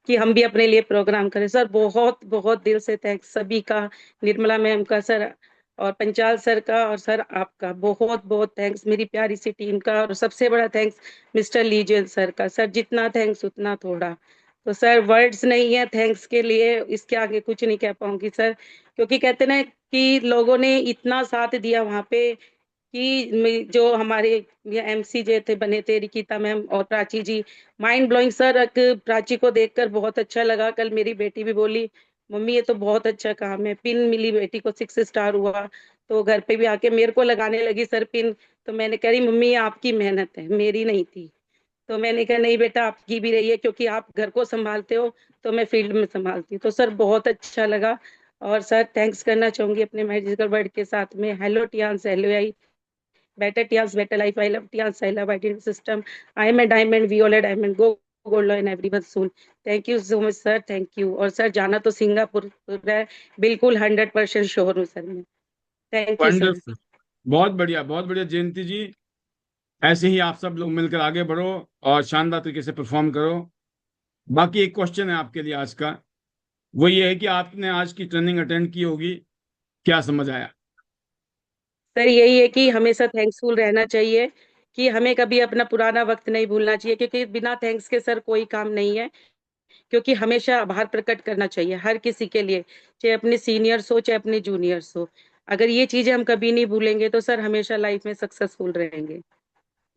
कि हम भी अपने लिए प्रोग्राम करें सर। बहुत बहुत दिल से थैंक्स सभी का, निर्मला मैम का सर, और पंचाल सर का, और सर आपका बहुत बहुत थैंक्स, मेरी प्यारी सी टीम का। और सबसे बड़ा थैंक्स मिस्टर लीजल सर का। सर जितना थैंक्स उतना थोड़ा। तो सर वर्ड्स नहीं है थैंक्स के लिए, इसके आगे कुछ नहीं कह पाऊंगी सर, क्योंकि कहते ना कि लोगों ने इतना साथ दिया वहां पे, कि जो हमारे एमसी जे थे बने थे, रिकिता मैम और प्राची जी, माइंड ब्लोइंग सर। एक प्राची को देखकर बहुत अच्छा लगा, कल मेरी बेटी भी बोली मम्मी ये तो बहुत अच्छा काम है, पिन मिली बेटी को, 6 स्टार हुआ। तो घर पे भी आके मेरे को लगाने लगी सर पिन। तो मैंने कह रही मम्मी ये आपकी मेहनत है, मेरी नहीं थी। तो मैंने कहा नहीं बेटा आपकी भी रही है, क्योंकि आप घर को संभालते हो तो मैं फील्ड में संभालती हूँ। तो सर बहुत अच्छा लगा। और सर थैंक्स करना चाहूंगी अपने मैजिकल वर्ड के साथ में, hello Tiens, hello I, better Tians, better life. I love Tians. I love identity system. I am a diamond. We all a diamond. Go gold and everyone soon. Thank you so much, sir. Thank you. और sir जाना तो Singapore है, बिल्कुल 100% sure हूँ sir मैं। Thank you sir. Wonderful, बहुत बढ़िया जयंती जी। ऐसे ही आप सब लोग मिलकर आगे बढ़ो और शानदार तरीके से परफॉर्म करो। बाकी एक क्वेश्चन है आपके लिए आज का, वो ये है कि आपने आज की ट्रेनिंग अटेंड की होगी, क्या समझ आया? सर यही है कि हमेशा थैंक्सफुल रहना चाहिए, कि हमें कभी अपना पुराना वक्त नहीं भूलना चाहिए, क्योंकि बिना थैंक्स के सर कोई काम नहीं है। क्योंकि हमेशा आभार प्रकट करना चाहिए हर किसी के लिए, चाहे अपने सीनियर्स हो चाहे अपने जूनियर्स हो। अगर ये चीजें हम कभी नहीं भूलेंगे तो सर हमेशा लाइफ में सक्सेसफुल रहेंगे।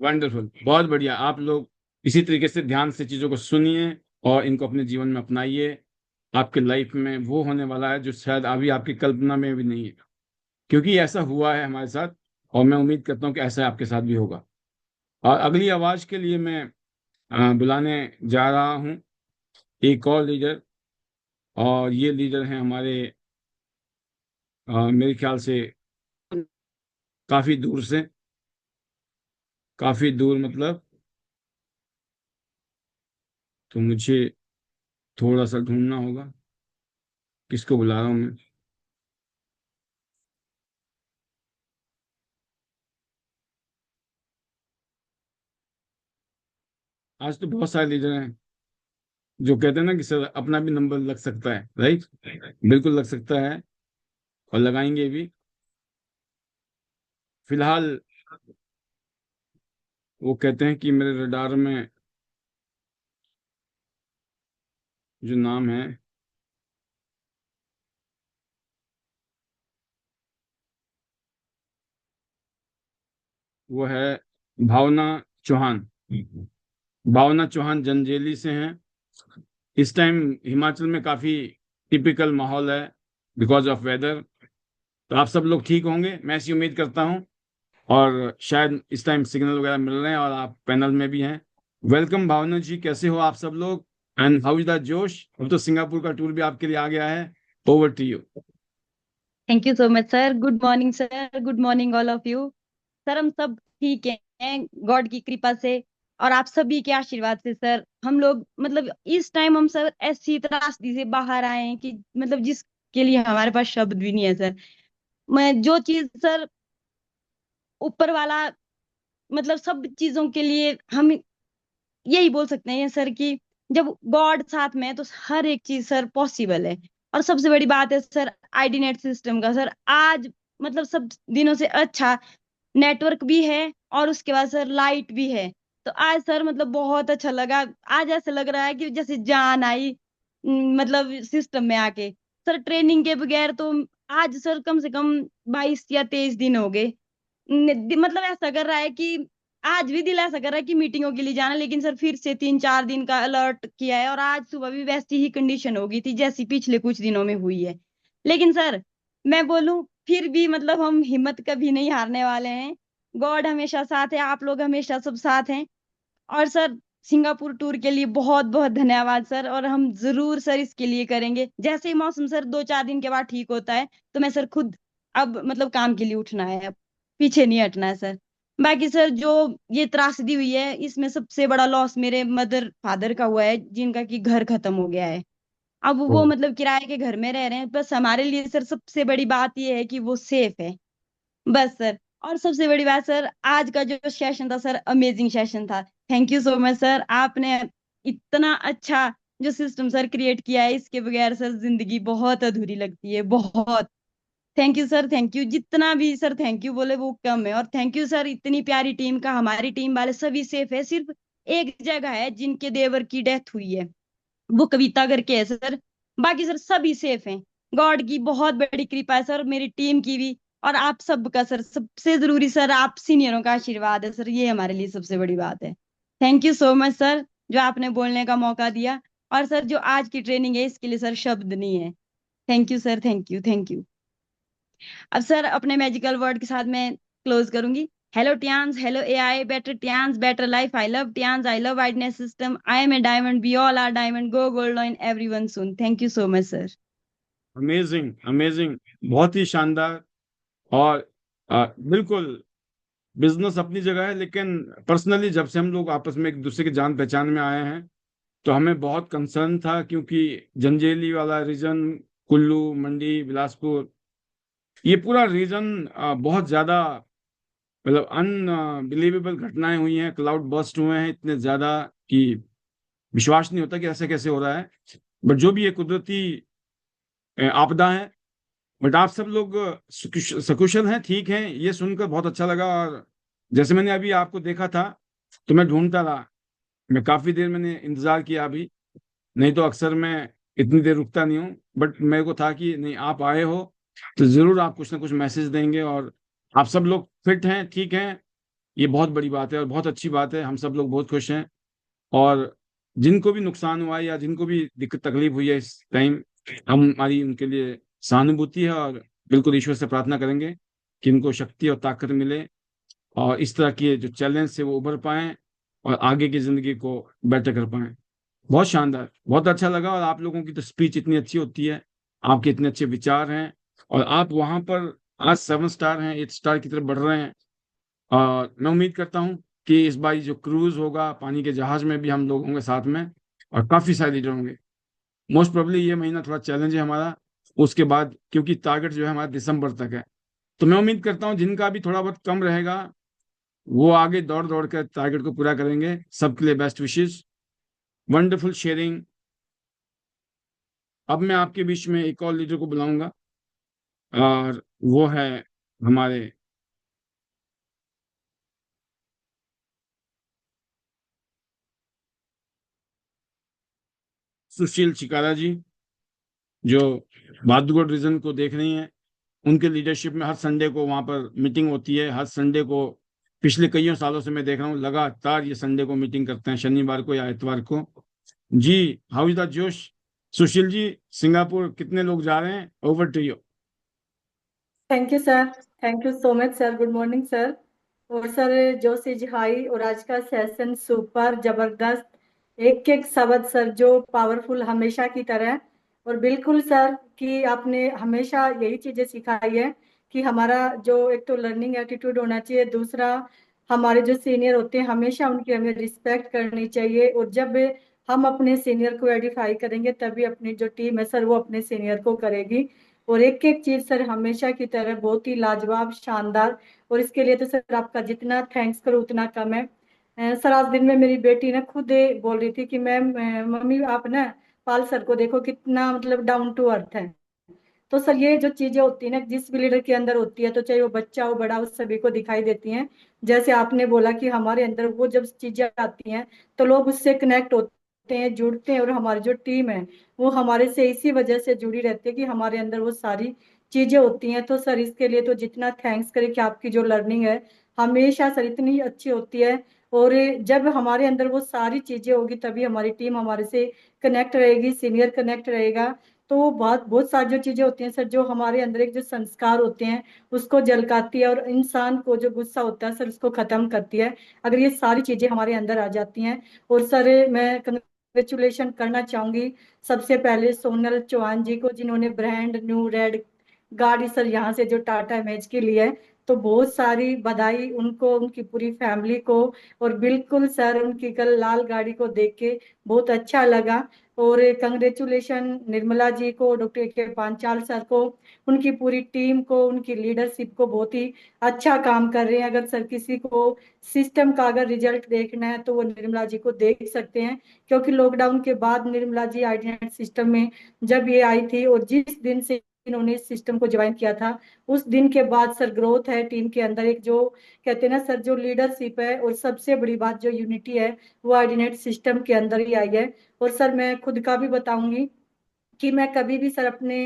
वंडरफुल, बहुत बढ़िया। आप लोग इसी तरीके से ध्यान से चीजों को सुनिए और इनको अपने जीवन में अपनाइए। आपके लाइफ में वो होने वाला है जो शायद अभी आपकी कल्पना में भी नहीं है, क्योंकि ऐसा हुआ है हमारे साथ, और मैं उम्मीद करता हूँ कि ऐसा आपके साथ भी होगा। और अगली आवाज के लिए मैं बुलाने जा रहा हूँ एक और लीडर, और ये लीडर हैं हमारे मेरे ख्याल से काफी दूर से, काफी दूर मतलब, तो मुझे थोड़ा सा ढूंढना होगा किसको बुला रहा हूँ मैं। आज तो बहुत सारे लीडर हैं जो कहते हैं ना कि सर अपना भी नंबर लग सकता है, राइट? बिल्कुल लग सकता है, और लगाएंगे भी। फिलहाल वो कहते हैं कि मेरे रडार में जो नाम है वो है भावना चौहान। भावना चौहान जंजेली से हैं। इस टाइम हिमाचल में काफी टिपिकल माहौल है बिकॉज ऑफ वेदर, तो आप सब लोग ठीक होंगे, मैं ऐसी उम्मीद करता हूँ। और शायद इस टाइम सिग्नल वगैरह मिल रहे हैं और आप पैनल में भी हैं। वेलकम भावना जी, कैसे हो आप सब लोग? एंड हाउ इज द जोश? अब तो सिंगापुर का टूर भी आपके लिए आ गया है। Over to you. Thank you so much sir. Good morning sir, good morning all of you. Sir हम सब ठीक हैं गॉड की कृपा से और आप सभी के आशीर्वाद से सर। हम लोग मतलब इस टाइम हम सर ऐसी त्रासदी से बाहर आए हैं कि मतलब जिसके लिए हमारे पास शब्द भी नहीं है सर। मैं जो चीज सर ऊपर वाला मतलब सब चीजों के लिए हम यही बोल सकते हैं सर कि जब गॉड साथ में है तो हर एक चीज सर पॉसिबल है। और सबसे बड़ी बात है सर आईडी नेट सिस्टम का सर, आज मतलब सब दिनों से अच्छा नेटवर्क भी है और उसके बाद सर लाइट भी है। तो आज सर मतलब बहुत अच्छा लगा। आज ऐसा लग रहा है कि जैसे जान आई मतलब सिस्टम में आके। सर ट्रेनिंग के बगैर तो आज सर कम से कम 22 या 23 दिन हो गए। मतलब ऐसा कर रहा है कि आज भी दिल ऐसा कर रहा है कि मीटिंगों के लिए जाना, लेकिन सर फिर से 3-4 दिन का अलर्ट किया है और आज सुबह भी वैसी ही कंडीशन हो गई थी जैसी पिछले कुछ दिनों में हुई है। लेकिन सर मैं बोलूं फिर भी मतलब हम हिम्मत कभी नहीं हारने वाले हैं। गॉड हमेशा साथ है, आप लोग हमेशा सब साथ हैं। और सर सिंगापुर टूर के लिए बहुत बहुत धन्यवाद सर, और हम जरूर सर इसके लिए करेंगे। जैसे ही मौसम सर 2-4 दिन के बाद ठीक होता है तो मैं सर खुद अब मतलब काम के लिए उठना है, अब पीछे नहीं हटना है सर। बाकी सर जो ये त्रासदी हुई है इसमें सबसे बड़ा लॉस मेरे मदर फादर का हुआ है, जिनका कि घर खत्म हो गया है। अब वो मतलब किराए के घर में रह रहे हैं, बस हमारे लिए सर सबसे बड़ी बात ये है कि वो सेफ है, बस सर। और सबसे बड़ी बात सर, आज का जो सेशन था सर अमेजिंग सेशन था। Thank you so much sir, आपने इतना अच्छा जो सिस्टम सर क्रिएट किया है, इसके बगैर सर जिंदगी बहुत अधूरी लगती है, बहुत। Thank you sir, thank you. जितना भी सर थैंक यू बोले वो कम है। और थैंक यू सर इतनी प्यारी टीम का, हमारी टीम वाले सभी सेफ है। सिर्फ एक जगह है जिनके देवर की डेथ हुई है, वो कविता करके है सर। बाकी सर सभी सेफ हैं। गॉड की बहुत बड़ी कृपा है सर, मेरी टीम की भी। और आप सबका सर, सबसे जरूरी सर आप सीनियरों का आशीर्वाद है सर, ये हमारे लिए सबसे बड़ी बात है। Thank you so much sir जो आपने बोलने का मौका दिया। और सर जो आज की ट्रेनिंग है इसके लिए सर शब्द नहीं है। Thank you sir, thank you, thank you. अब सर अपने मैजिकल वर्ड के साथ मैं क्लोज करूंगी। Hello Tiens, hello AI, better Tiens, better life. I love Tiens, I love wideness system. I am a diamond, we all are diamond, go gold in everyone soon. Thank you so much sir. Amazing amazing, बहुत ही शानदार। और बिल्कुल, business अपनी जगह है, लेकिन personally जब से हम लोग आपस में एक दूसरे के जान पहचान में आए हैं, तो हमें बहुत कंसर्न था, क्योंकि जंजेली वाला रीजन, कुल्लू, मंडी, बिलासपुर, ये पूरा रीजन बहुत ज्यादा, मतलब अनबिलीवेबल घटनाएं हुई हैं, क्लाउड बर्स्ट हुए हैं इतने ज्यादा कि विश्वास नहीं होता कि ऐसे कैसे हो रहा है। बट जो भी ये कुदरती आपदा है, बट आप सब लोग सकुशल हैं, ठीक हैं, ये सुनकर बहुत अच्छा लगा। और जैसे मैंने अभी आपको देखा था, तो मैं ढूंढता रहा, मैं काफी देर मैंने इंतजार किया अभी, नहीं तो अक्सर मैं इतनी देर रुकता नहीं हूँ, बट मेरे को था कि नहीं, आप आए हो तो जरूर आप कुछ ना कुछ मैसेज देंगे। और आप सब लोग फिट हैं, ठीक हैं, ये बहुत बड़ी बात है और बहुत अच्छी बात है, हम सब लोग बहुत खुश हैं। और जिनको भी नुकसान हुआ है या जिनको भी दिक्कत तकलीफ हुई है इस टाइम, हमारी उनके लिए सहानुभूति है, और बिल्कुल ईश्वर से प्रार्थना करेंगे कि इनको शक्ति और ताकत मिले, और इस तरह के जो चैलेंज से वो उभर पाएं और आगे की जिंदगी को बेटर कर पाएं। बहुत शानदार, बहुत अच्छा लगा। और आप लोगों की तो स्पीच इतनी अच्छी होती है, आपके इतने अच्छे विचार हैं, और आप वहां पर आज 7 स्टार हैं, 8 स्टार की तरफ बढ़ रहे हैं। और मैं उम्मीद करता हूँ कि इस बार जो क्रूज होगा पानी के जहाज में भी हम लोग होंगे साथ में, और काफी सारे लीडर होंगे। मोस्ट प्रोबेबली ये महीना थोड़ा चैलेंज है हमारा, उसके बाद क्योंकि टारगेट जो है हमारा दिसंबर तक है, तो मैं उम्मीद करता हूँ जिनका भी थोड़ा बहुत कम रहेगा, वो आगे दौड़ दौड़ कर टारगेट को पूरा करेंगे। सबके लिए बेस्ट विशेष, वंडरफुल शेयरिंग। अब मैं आपके बीच में एक और लीडर को बुलाऊंगा, और वो है हमारे सुशील चिकारा जी, जो बादुगढ़ रीजन को देख रही हैं। उनके लीडरशिप में हर संडे को वहां पर मीटिंग होती है, हर संडे को। पिछले कईयों सालों से मैं देख रहा हूँ लगातार ये संडे को मीटिंग करते हैं, शनिवार को या इतवार को। जी, हाउ इज द जोश? सुशील जी, सिंगापुर कितने लोग जा रहे हैं? Over to you. Thank you sir. Thank you so much sir. Good morning sir. और सर, जोश इज हाई और आज का सेशन सुपर जबरदस्त। एक एक शब्द सर जो पावरफुल हमेशा की तरह। और बिल्कुल सर कि आपने हमेशा यही चीजें सिखाई है कि हमारा जो एक तो लर्निंग एटीट्यूड होना चाहिए, दूसरा हमारे जो सीनियर होते हैं हमेशा उनकी हमें रिस्पेक्ट करनी चाहिए। और जब हम अपने सीनियर को एडिफाई करेंगे तभी अपनी जो टीम है सर वो अपने सीनियर को करेगी। और एक एक चीज सर हमेशा की तरह बहुत ही लाजवाब, शानदार। और इसके लिए तो सर आपका जितना थैंक्स करो उतना कम है। सर आज दिन में मेरी बेटी ना खुद बोल रही थी कि मैम, मम्मी आप ना पाल सर को देखो कितना मतलब डाउन टू अर्थ है। तो सर ये जो चीजें होती है ना जिस भी लीडर के अंदर होती है, तो चाहे वो बच्चा हो बड़ा हो सभी को दिखाई देती हैं। जैसे आपने बोला कि हमारे अंदर वो जब चीजें आती हैं तो लोग उससे कनेक्ट होते हैं, जुड़ते हैं, और हमारी जो टीम है वो हमारे से इसी वजह से जुड़ी रहती है कि हमारे अंदर वो सारी चीजें होती हैं। तो सर इसके लिए तो जितना थैंक्स करें कि आपकी जो लर्निंग है हमेशा सर इतनी अच्छी होती है। और जब हमारे अंदर वो सारी चीजें होगी तभी हमारी टीम हमारे से कनेक्ट रहेगी, सीनियर कनेक्ट रहेगा। तो वो बहुत बहुत सारी जो चीजें होती हैं सर जो हमारे अंदर एक जो संस्कार होते हैं उसको झलकाती है, और इंसान को जो गुस्सा होता है सर उसको खत्म करती है अगर ये सारी चीजें हमारे अंदर आ जाती हैं। और सर मैं कंग्रेचुलेशन करना चाहूंगी सबसे पहले सोनल चौहान जी को, जिन्होंने ब्रांड न्यू रेड गाड़ी सर यहाँ से जो टाटा इमेज के लिए है। तो बहुत सारी बधाई उनको, उनकी पूरी फैमिली को। और बिल्कुल सर उनकी कल लाल गाड़ी को देख के बहुत अच्छा लगा। और कंग्रेचुलेशन निर्मला जी को, डॉक्टर के पांचाल सर को, उनकी पूरी टीम को, उनकी लीडरशिप को। बहुत ही अच्छा काम कर रहे हैं। अगर सर किसी को सिस्टम का अगर रिजल्ट देखना है तो वो निर्मला जी को देख सकते हैं, क्योंकि लॉकडाउन के बाद निर्मला जी आईडीनेट सिस्टम में जब ये आई थी और जिस दिन से इन्होंने इस सिस्टम को ज्वाइन किया था उस दिन के बाद सर ग्रोथ है टीम के अंदर। एक जो कहते हैं ना सर जो लीडरशिप है और सबसे बड़ी बात जो यूनिटी है वो आईडीनेट सिस्टम के अंदर ही आई है। और सर मैं खुद का भी बताऊंगी कि मैं कभी भी सर अपने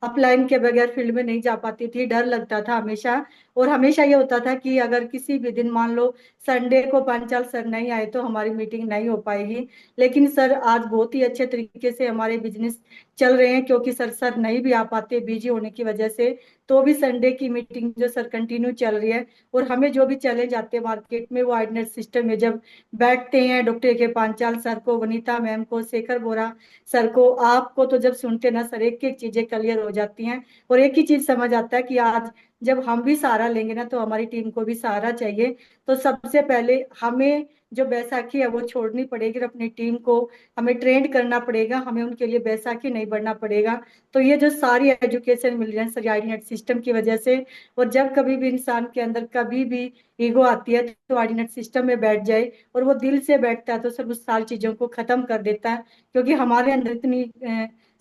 अपलाइन के बगैर फील्ड में नहीं जा पाती थी, डर लगता था हमेशा। और हमेशा ये होता था कि अगर किसी भी दिन मान लो संडे को पांचाल सर नहीं आए तो हमारी मीटिंग नहीं हो पाएगी। लेकिन सर आज बहुत ही अच्छे तरीके से हमारे बिजनेस चल रहे हैं, क्योंकि सर नहीं भी आ पाते बिजी होने की वजह से, तो भी संडे की मीटिंग जो सर कंटिन्यू चल रही है। और हमें जो भी चैलेंज आते हैं मार्केट में, वो आईनेट सिस्टम में जब बैठते हैं, डॉक्टर के पांचाल सर को, वनीता मैम को, शेखर बोरा सर को, आपको, तो जब सुनते ना सर, एक एक चीजें क्लियर हो जाती हैं। और एक ही चीज समझ आता है कि आज जब हम भी सहारा लेंगे ना, तो हमारी टीम को भी सहारा चाहिए। तो सबसे पहले हमें जो बैसाखी है वो छोड़नी पड़ेगी, और अपनी टीम को हमें ट्रेंड करना पड़ेगा, हमें उनके लिए बैसाखी नहीं बढ़ना पड़ेगा। तो ये जो सारी एजुकेशन मिल रही है सर आईनेट सिस्टम की वजह से। और जब कभी भी इंसान के अंदर कभी भी ईगो आती है, तो आईनेट सिस्टम में बैठ जाए, और वो दिल से बैठता है, तो सर उस सारी चीजों को खत्म कर देता है। क्योंकि हमारे अंदर इतनी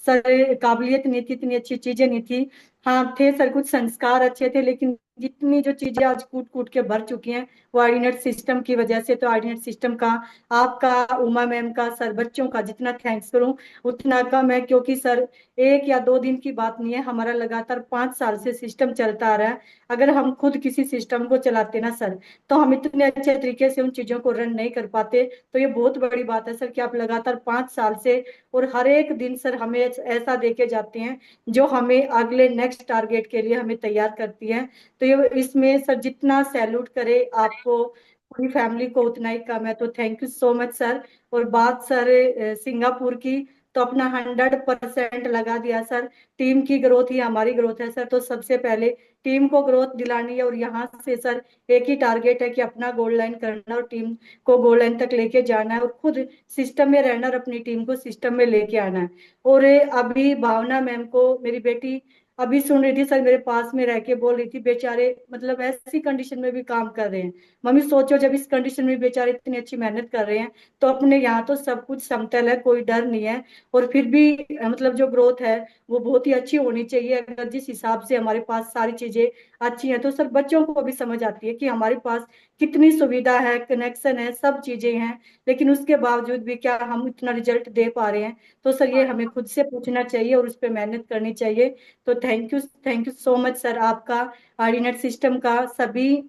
सर काबिलियत नहीं थी, इतनी अच्छी चीजें नहीं थी। हाँ थे सर, कुछ संस्कार अच्छे थे, लेकिन जितनी जो चीजें आज कूट कूट के भर चुकी हैं, वो आईनेट सिस्टम की वजह से। तो आईनेट सिस्टम का, आपका, उमा मैम का, सर बच्चों का जितना थैंक्स करूं उतना कम है। क्योंकि सर एक या दो दिन की बात नहीं है, हमारा लगातार 5 साल से सिस्टम चलता आ रहा है। अगर हम खुद किसी सिस्टम को चलाते ना सर, तो हम इतने अच्छे तरीके से उन चीजों को रन नहीं कर पाते। तो ये बहुत बड़ी बात है सर कि आप लगातार 5 साल से और हर एक दिन सर हमें ऐसा देके जाते हैं, जो हमें अगले नेक्स्ट टारगेट के लिए हमें तैयार करती है। तो ये इसमें सर जितना सैल्यूट करे आपको, पूरी फैमिली को, उतना ही कम है। तो thank you so much sir. और बात सर सिंगापुर की, तो अपना 100% लगा दिया सर। टीम की ग्रोथ ही हमारी ग्रोथ है सर। तो सबसे पहले टीम को ग्रोथ दिलानी है, और यहाँ से सर एक ही टारगेट है कि अपना गोल लाइन करना और टीम को गोल लाइन तक लेके जाना है, और खुद सिस्टम में रहना और अपनी टीम को सिस्टम में लेके आना है। और अभी भावना मैम को, मेरी बेटी अभी सुन रही थी सर, मेरे पास में रह के बोल रही थी, बेचारे मतलब ऐसी कंडीशन में भी काम कर रहे हैं। मम्मी सोचो, जब इस कंडीशन में बेचारे इतनी अच्छी मेहनत कर रहे हैं, तो अपने यहाँ तो सब कुछ समतल है, कोई डर नहीं है। और फिर भी मतलब जो ग्रोथ है वो बहुत ही अच्छी होनी चाहिए। अगर जिस हिसाब से हमारे पास सारी चीजें अच्छी हैं, तो सर बच्चों को भी समझ आती है कि हमारे पास कितनी सुविधा है, कनेक्शन है, सब चीजें हैं, लेकिन उसके बावजूद भी क्या हम इतना रिजल्ट दे पा रहे हैं। तो सर ये हमें खुद से पूछना चाहिए और उस पर मेहनत करनी चाहिए। तो thank you so much sir, आपका, आरडीनेट सिस्टम का, सभी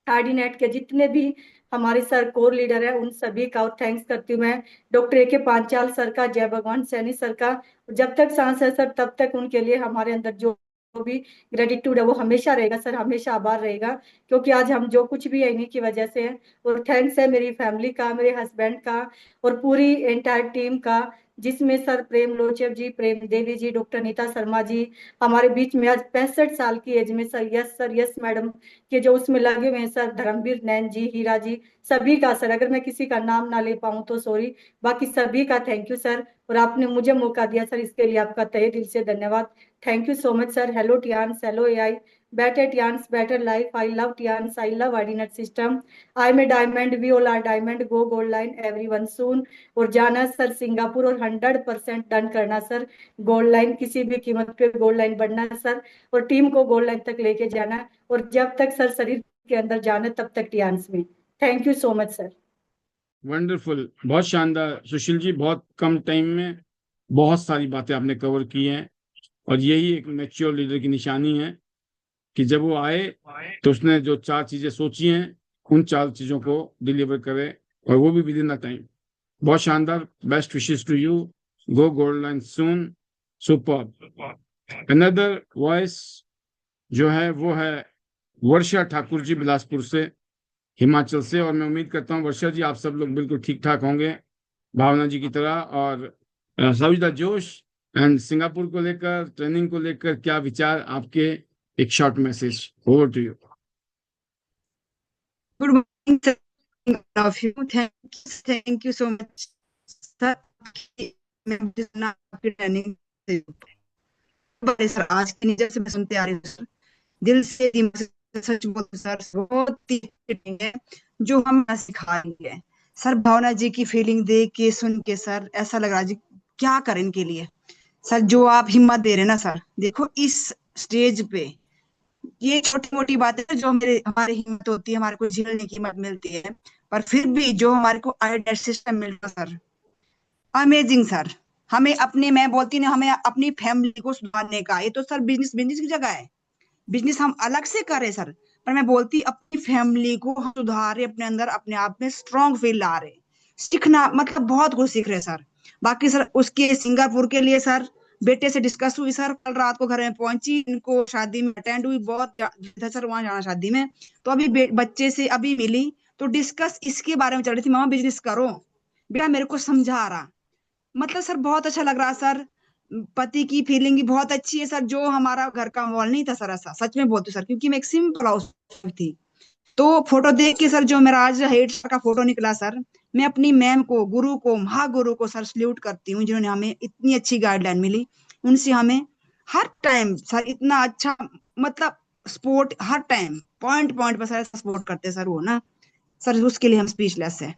आरडीनेट के जितने भी हमारे सर कोर लीडर है, उन सभी का थैंक्स करती हूँ मैं। Doctor A K Panchal sir का, जय भगवान सैनी सर का, जब तक सांस है सर तब तक उनके लिए हमारे अंदर जो भी ग्रेटिट्यूड है वो हमेशा रहेगा सर, हमेशा आभार रहेगा। क्योंकि आज हम जो कुछ भी है इन्हीं की वजह से है। और थैंक्स है मेरी फैमिली का, मेरे हस्बैंड का, और पूरी एंटायर टीम का, जिसमें सर प्रेम लोचेव जी, प्रेम देवी जी, डॉक्टर नीता शर्मा जी हमारे बीच में आज 65 साल की एज में सर यस मैडम के जो उसमें लगे हुए हैं सर, धर्मवीर नैन जी, हीरा जी, सभी का सर, अगर मैं किसी का नाम ना ले पाऊं तो सॉरी। बाकी सभी का थैंक यू सर। और आपने मुझे मौका दिया सर, इसके लिए आपका तहे दिल से धन्यवाद। Thank you so much sir. Hello Tiens, hello AI, better Tians, better life. I love Tians, I love Ardinet system. I'm a diamond, we all are diamond. Go gold line everyone soon. और जाना sir Singapore, और 100% done करना sir gold line, किसी भी कीमत पे gold line बढ़ना sir, और टीम को गोल्ड लाइन तक लेके जाना। और जब तक सर शरीर के अंदर जाना, तब तक टियान्स में। Thank you so much sir. Wonderful, बहुत शानदार सुशील जी, बहुत कम टाइम में बहुत सारी बातें आपने कवर की हैं। और यही एक मैच्योर लीडर की निशानी है कि जब वो आए तो उसने जो 4 चीजें सोची हैं, उन 4 चीजों को डिलीवर करे, और वो भी विद इन द टाइम। बहुत शानदार, best wishes to you, go gold line soon, super. Another voice जो है वो है वर्षा ठाकुर जी, बिलासपुर से, हिमाचल से। और मैं उम्मीद करता हूँ वर्षा जी आप सब लोग बिल्कुल ठीक ठाक होंगे भावना जी की तरह। और सविता द जोश एंड सिंगापुर को लेकर, ट्रेनिंग को लेकर क्या विचार आपके, एक short message, over to you. Good morning sir, of you, thank you so much sir. मैं आपकी ट्रेनिंग सर आज की नजर से मैं सुनते आ रही हूँ सर, दिल से दिमाग से सच बोलते सर, बहुत ही है जो हम सिखा रही है सर। भावना जी की फीलिंग देख के सुन के सर ऐसा लग रहा है जी क्या करें इनके लिए सर। जो आप हिम्मत दे रहे हैं ना सर, देखो इस स्टेज पे ये छोटी मोटी बातें जो हमारी हिम्मत होती है, हमारे को झेलने की हिम्मत मिलती है, पर फिर भी जो हमारे को आईडेट सिस्टम मिलता सर, अमेजिंग सर। हमें अपने, मैं बोलती ना, हमें अपनी फैमिली को सुधारने का, ये तो सर बिजनेस की जगह है, बिजनेस हम अलग से करें सर, पर मैं बोलती अपनी फैमिली को हम सुधारे, अपने अंदर अपने आप में स्ट्रॉन्ग फील ला रहे, सीखना मतलब बहुत कुछ सीख रहे सर। बाकी सर उसके सिंगापुर के लिए सर बेटे से डिस्कस हुई सर, कल रात को घर में पहुंची, इनको शादी में अटेंड हुई, बहुत था सर वहां जाना शादी में। तो अभी बच्चे से अभी मिली तो डिस्कस इसके बारे में चल रही थी, मामा बिजनेस करो बेटा, मेरे को समझा रहा। मतलब सर बहुत अच्छा लग रहा सर, पति की फीलिंग भी बहुत अच्छी है सर। जो हमारा घर का माहौल नहीं था सर, ऐसा सच में बोलती हूँ सर, क्योंकि मैं एक सिंपल हाउस थी। तो फोटो देख के सर, जो मेरा आज हेड सर का फोटो निकला सर, मैं अपनी मैम को, गुरु को, महागुरु को सर सल्यूट करती हूँ, जिन्होंने हमें इतनी अच्छी गाइडलाइन मिली। उनसे हमें हर टाइम सर इतना अच्छा, मतलब सपोर्ट हर टाइम, पॉइंट पॉइंट पर सर सपोर्ट करते सर वो ना सर, उसके लिए हम स्पीचलेस है।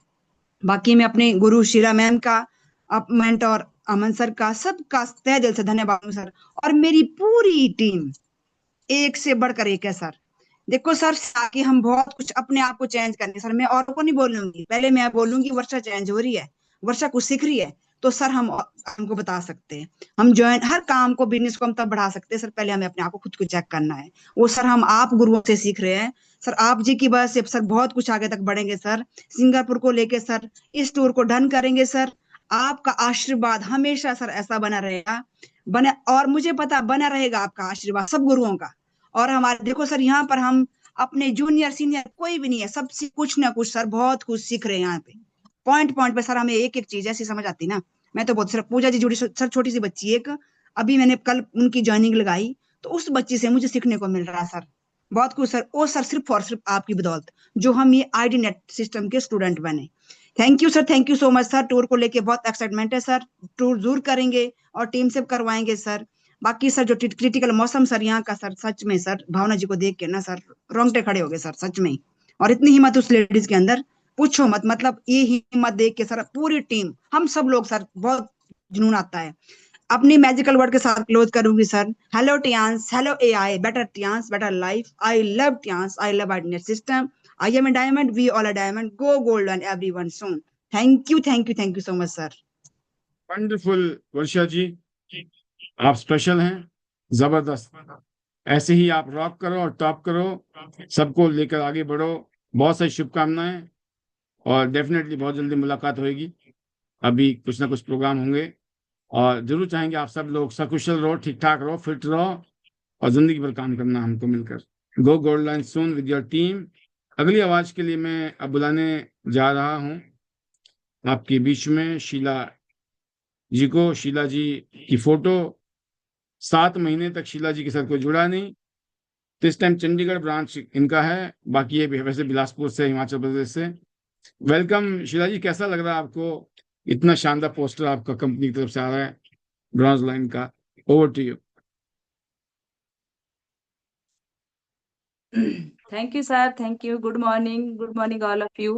बाकी मैं अपने गुरु शीला मैम का, मेंटर अमन सर का, सबका तहे दिल से धन्यवाद हूँ सर। और मेरी पूरी टीम एक से बढ़कर एक है सर। देखो सर, ताकि हम बहुत कुछ अपने आप को चेंज करने सर, मैं औरों को नहीं बोलूंगी, पहले मैं बोलूंगी वर्षा चेंज हो रही है, वर्षा कुछ सीख रही है, तो सर हमको बता सकते हैं। हम ज्वाइन हर काम को, बिजनेस को हम तब बढ़ा सकते हैं सर, पहले हमें अपने आप को खुद को चेक करना है। वो सर हम आप गुरुओं से सीख रहे हैं सर, आप जी की वजह से सर बहुत कुछ आगे तक बढ़ेंगे सर। सिंगापुर को लेके सर इस टूर को डन करेंगे सर। आपका आशीर्वाद हमेशा सर ऐसा बना रहेगा, बने, और मुझे पता बना रहेगा आपका आशीर्वाद सब गुरुओं का। और हमारे देखो सर, यहाँ पर हम अपने जूनियर सीनियर कोई भी नहीं है, सबसे कुछ ना कुछ सर बहुत कुछ सीख रहे हैं यहाँ पे। पॉइंट पॉइंट पे सर हमें एक एक चीज ऐसी समझ आती ना। मैं तो बहुत सर, पूजा जी जुड़ी सर, छोटी सी बच्ची एक, अभी मैंने कल उनकी ज्वाइनिंग लगाई, तो उस बच्ची से मुझे सीखने को मिल रहा है सर बहुत कुछ सर। वो सर सिर्फ और सिर्फ आपकी बदौलत, जो हम ये आईडी नेट सिस्टम के स्टूडेंट बने। Thank you sir, thank you so much sir. Tour को लेके बहुत एक्साइटमेंट है सर, टूर जरूर करेंगे और टीम से करवाएंगे सर। बाकी सर जो क्रिटिकल मौसम सर यहाँ का सर, सच में सर भावना जी को देख के ना सर रोंगटे खड़े हो गए सर, सच में। और इतनी हिम्मत उस लेडीज के अंदर, पूछो मत। मतलब ये हिम्मत देख के सर पूरी टीम, हम सब लोग सर बहुत जुनून आता है। अपनी मैजिकल वर्ड के साथ क्लोज करूंगी sir. Hello Tiens, hello AI, better Tiens, better life. I love Tiens, I love identity system. I am a diamond, we all a diamond, go golden everyone soon. Thank you, thank you, thank you so much sir. Wonderful Varsha ji, आप special हैं, जबरदस्त। ऐसे ही आप rock करो और top करो, सबको लेकर आगे बढ़ो। बहुत सारी शुभकामनाएं, और डेफिनेटली बहुत जल्दी मुलाकात होगी। अभी कुछ ना कुछ प्रोग्राम होंगे, और जरूर चाहेंगे आप सब लोग सकुशल रहो, ठीक ठाक रहो, फिट रहो, और जिंदगी भर काम करना हमको मिलकर। Go gold line soon with your team. अगली आवाज के लिए मैं अब बुलाने जा रहा हूं आपके बीच में शीला जी को। शीला जी की फोटो, 7 महीने तक शीला जी के साथ कोई जुड़ा नहीं, तो इस टाइम चंडीगढ़ ब्रांच इनका है, बाकी ये वैसे बिलासपुर से, हिमाचल प्रदेश से। वेलकम शीला जी, कैसा लग रहा है आपको? इतना शानदार पोस्टर आपका कंपनी की तरफ से आ रहा है ब्रॉन्ज लाइन का। Over to you. Thank you, sir. Thank you. Good morning. Good morning, all of you.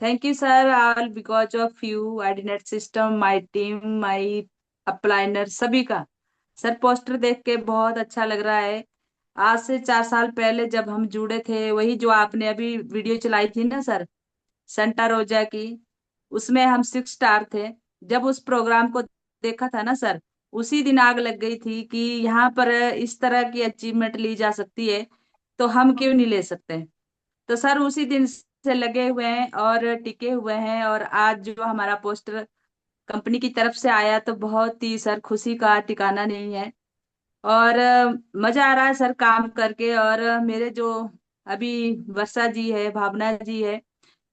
Thank you, sir. All because of you, IDNet system, my team, my applier, सभी का sir poster देख के बहुत अच्छा लग रहा है। आज से 4 साल पहले जब हम जुड़े थे, वही जो आपने अभी वीडियो चलाई थी ना सर, सेंटा रोजा की, उसमें हम 6 स्टार थे। जब उस प्रोग्राम को देखा था ना सर, उसी दिन आग लग गई थी कि यहाँ पर इस तरह की अचीवमेंट ली जा सकती है, तो हम क्यों नहीं ले सकते। तो सर उसी दिन से लगे हुए हैं और टिके हुए हैं, और आज जो हमारा पोस्टर कंपनी की तरफ से आया, तो बहुत ही सर खुशी का ठिकाना नहीं है। और मजा आ रहा है सर काम करके। और मेरे जो अभी वर्षा जी है, भावना जी है,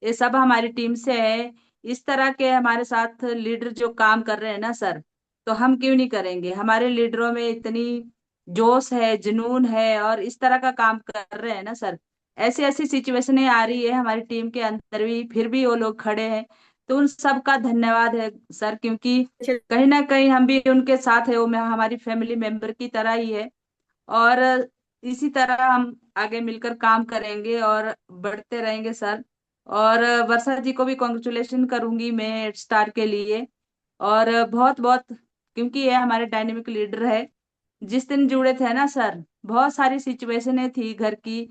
ये सब हमारी टीम से है। इस तरह के हमारे साथ लीडर जो काम कर रहे हैं ना सर, तो हम क्यों नहीं करेंगे। हमारे लीडरों में इतनी जोश है, जुनून है, और इस तरह का काम कर रहे हैं ना सर। ऐसी ऐसी सिचुएशनें आ रही है हमारी टीम के अंदर भी, फिर भी वो लोग खड़े हैं। तो उन सब का धन्यवाद है सर, क्योंकि कहीं ना कहीं हम भी उनके साथ है, वो हमारी फैमिली मेंबर की तरह ही है। और इसी तरह हम आगे मिलकर काम करेंगे और बढ़ते रहेंगे सर। और वर्षा जी को भी कॉन्ग्रेचुलेशन करूंगी मैं स्टार के लिए। और बहुत बहुत, क्योंकि ये हमारे डायनेमिक लीडर है। जिस दिन जुड़े थे ना सर, बहुत सारी सिचुएशनें थी घर की,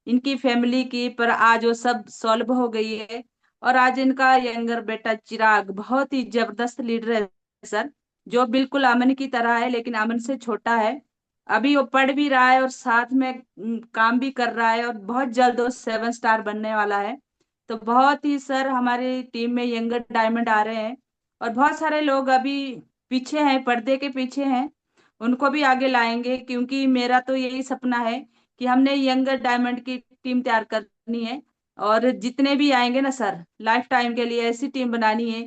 इनकी फैमिली की, पर आज वो सब सॉल्व हो गई है। और आज इनका यंगर बेटा चिराग बहुत ही जबरदस्त लीडर है सर, जो बिल्कुल अमन की तरह है, लेकिन अमन से छोटा है। अभी वो पढ़ भी रहा है और साथ में काम भी कर रहा है, और बहुत जल्द वो 7 स्टार बनने वाला है। तो बहुत ही सर हमारी टीम में यंगर डायमंड आ रहे हैं, और बहुत सारे लोग अभी पीछे हैं, पर्दे के पीछे हैं, उनको भी आगे लाएंगे, क्योंकि मेरा तो यही सपना है कि हमने यंगर डायमंड की टीम तैयार करनी है। और जितने भी आएंगे ना सर, लाइफ टाइम के लिए ऐसी टीम बनानी है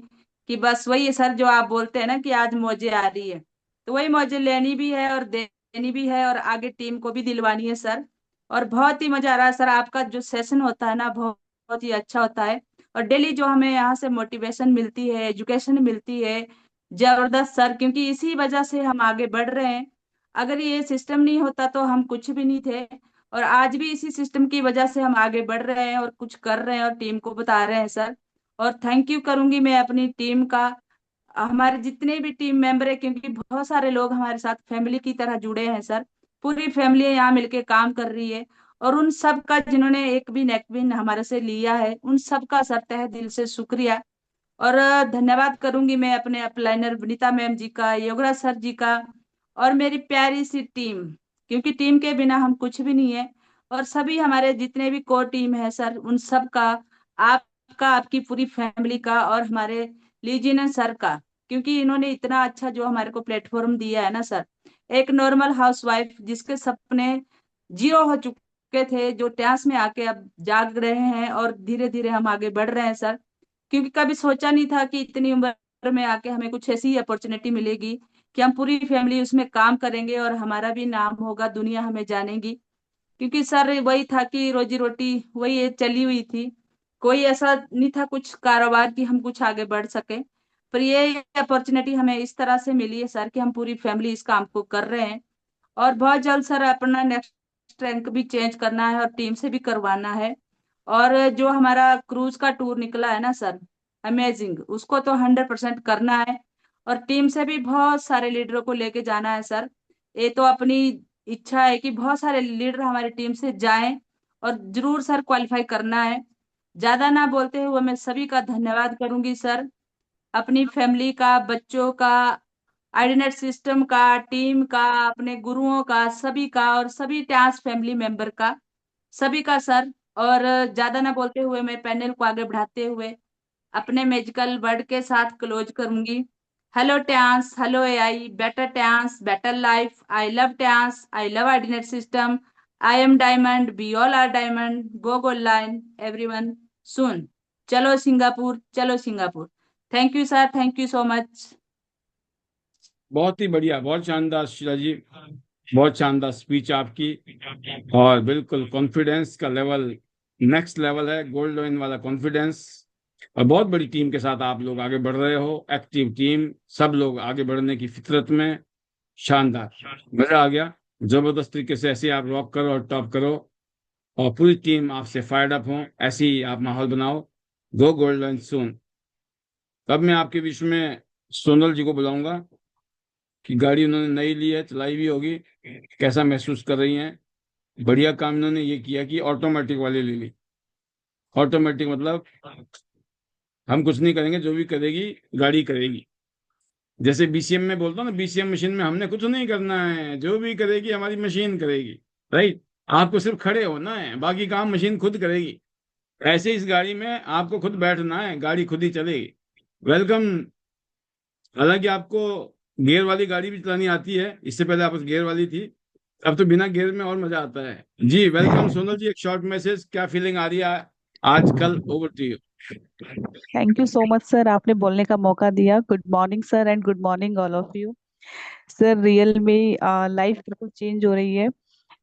कि बस वही है सर, जो आप बोलते हैं ना कि आज मौजे आ रही है, तो वही मौजे लेनी भी है और देनी भी है, और आगे टीम को भी दिलवानी है सर। और बहुत ही मजा आ रहा है सर, आपका जो सेशन होता है ना, बहुत बहुत ही अच्छा होता है। और डेली जो हमें यहाँ से मोटिवेशन मिलती है, एजुकेशन मिलती है, जबरदस्त सर, क्योंकि इसी वजह से हम आगे बढ़ रहे हैं। अगर ये सिस्टम नहीं होता तो हम कुछ भी नहीं थे, और आज भी इसी सिस्टम की वजह से हम आगे बढ़ रहे हैं और कुछ कर रहे हैं और टीम को बता रहे हैं सर। और थैंक यू करूंगी मैं अपनी टीम का, हमारे जितने भी टीम मेंबर है, क्योंकि बहुत सारे लोग हमारे साथ फैमिली की तरह जुड़े हैं सर। पूरी फैमिली यहाँ मिलके काम कर रही है, और उन सब का जिन्होंने एक भी नेक भी हमारे से लिया है, उन सब का सर तहे दिल से शुक्रिया। और धन्यवाद करूंगी मैं अपने अपलाइनर वनीता मैम जी का, योगराज सर जी का, और मेरी प्यारी सी टीम, क्योंकि टीम के बिना हम कुछ भी नहीं है। और सभी हमारे जितने भी कोर टीम है सर, उन सब का, आपका, आपकी पूरी फैमिली का, और हमारे लीजियन सर का, क्योंकि इन्होंने इतना अच्छा जो हमारे को प्लेटफॉर्म दिया है ना सर। एक नॉर्मल हाउसवाइफ जिसके सपने जीरो हो चुके थे, जो ट्यास में आके अब जाग रहे हैं, और धीरे धीरे हम आगे बढ़ रहे हैं सर। क्योंकि कभी सोचा नहीं था कि इतनी उम्र में आके हमें कुछ ऐसी अपॉर्चुनिटी मिलेगी कि हम पूरी फैमिली उसमें काम करेंगे और हमारा भी नाम होगा, दुनिया हमें जानेगी। क्योंकि सर वही था कि रोजी रोटी वही चली हुई थी, कोई ऐसा नहीं था कुछ कारोबार कि हम कुछ आगे बढ़ सके। पर ये अपॉर्चुनिटी हमें इस तरह से मिली है सर कि हम पूरी फैमिली इस काम को कर रहे हैं। और बहुत जल्द सर अपना नेक्स्ट रैंक भी चेंज करना है और टीम से भी करवाना है। और जो हमारा क्रूज का टूर निकला है ना सर, अमेजिंग, उसको तो 100% करना है। और टीम से भी बहुत सारे लीडरों को लेके जाना है सर। ये तो अपनी इच्छा है कि बहुत सारे लीडर हमारी टीम से जाएं, और जरूर सर क्वालिफाई करना है। ज्यादा ना बोलते हुए मैं सभी का धन्यवाद करूंगी सर, अपनी फैमिली का, बच्चों का, आईडीनेट सिस्टम का, टीम का, अपने गुरुओं का, सभी का, और सभी टास्क फैमिली मेंबर का, सभी का सर। और ज्यादा ना बोलते हुए मैं पैनल को आगे बढ़ाते हुए अपने मैजिकल वर्ड के साथ क्लोज करूंगी। Hello Tiens, hello AI, better Tiens, better life, I love Tiens, I love ID net system, I am diamond, we all are diamond, go gold line, everyone soon, चलो Singapore, चलो Singapore. Thank you sir, thank you so much. बहुत ही बढ़िया, बहुत शानदार शीला जी, बहुत शानदार speech आपकी। और बिल्कुल कॉन्फिडेंस का लेवल नेक्स्ट लेवल है, गोल्ड लोइन वाला कॉन्फिडेंस। और बहुत बड़ी टीम के साथ आप लोग आगे बढ़ रहे हो, एक्टिव टीम, सब लोग आगे बढ़ने की फितरत में। शानदार, मजा आ गया। जबरदस्त तरीके से ऐसे आप रॉक करो और टॉप करो, और पूरी टीम आपसे फायर्ड अप हो, ऐसे ही आप माहौल बनाओ। गो गोल्ड लोइन सून। अब मैं आपके बीच में सोनल जी को बुलाऊंगा कि गाड़ी उन्होंने नई ली है, चलाई भी होगी, कैसा महसूस कर रही हैं। बढ़िया काम इन्होंने ये किया कि ऑटोमेटिक वाली ले ली। ऑटोमेटिक मतलब हम कुछ नहीं करेंगे, जो भी करेगी गाड़ी करेगी। जैसे बीसीएम में बोलता हूँ ना, बीसीएम मशीन में हमने कुछ नहीं करना है, जो भी करेगी हमारी मशीन करेगी। राइट, आपको सिर्फ खड़े होना है, बाकी काम मशीन खुद करेगी। ऐसे इस गाड़ी में आपको खुद बैठना है, गाड़ी खुद ही चलेगी। वेलकम। हालांकि आपको गियर वाली गाड़ी भी चलानी आती है, इससे पहले आप गियर वाली थी, अब तो बिना गियर में और मजा आता है। जी वेलकम सोनल जी, एक शॉर्ट मैसेज, क्या फीलिंग आ रही है आज कल, over to you. Thank you so much sir, आपने बोलने का मौका दिया। Good morning sir, and good morning all of you. Sir real में लाइफ बिल्कुल चेंज हो रही है,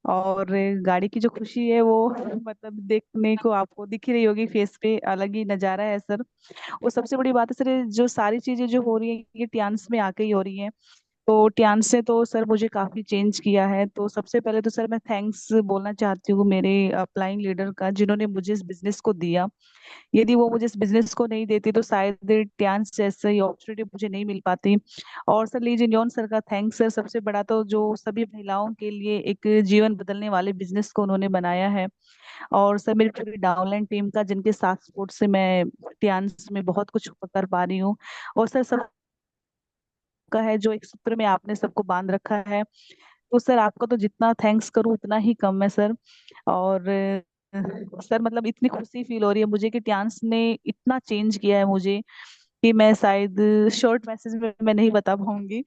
और गाड़ी की जो खुशी है वो मतलब देखने को आपको दिख ही रही होगी फेस पे, अलग ही नजारा है सर। वो सबसे बड़ी बात है सर, ये जो सारी चीजें जो हो रही है ये टियान्स में आके ही हो रही है। तो टियान्स से तो सर मुझे काफी चेंज किया है। तो सबसे पहले तो सर मैं थैंक्स बोलना चाहती हूँ मेरे अप्लाइंग लीडर का, जिन्होंने मुझे इस बिजनेस को दिया। यदि वो मुझे इस बिजनेस को नहीं देती तो शायद ट्यान्स जैसे अपॉर्चुनिटी मुझे नहीं मिल पाती। और सर लीजिए जॉन सर का थैंक्स सर, सबसे बड़ा तो जो सभी महिलाओं के लिए एक जीवन बदलने वाले बिजनेस को उन्होंने बनाया है। और सर मेरी पूरी डाउनलाइन टीम का, जिनके साथ सपोर्ट से मैं ट्यान्स में बहुत कुछ कर पा रही हूँ। और सर सबका है जो एक सूत्र में आपने सबको बांध रखा है। तो सर आपका तो जितना थैंक्स करूँ उतना ही कम है सर। और सर मतलब इतनी खुशी फील हो रही है मुझे कि ट्यान्स ने इतना चेंज किया है मुझे, कि मैं शायद शॉर्ट मैसेज में मैं नहीं बता पाऊंगी।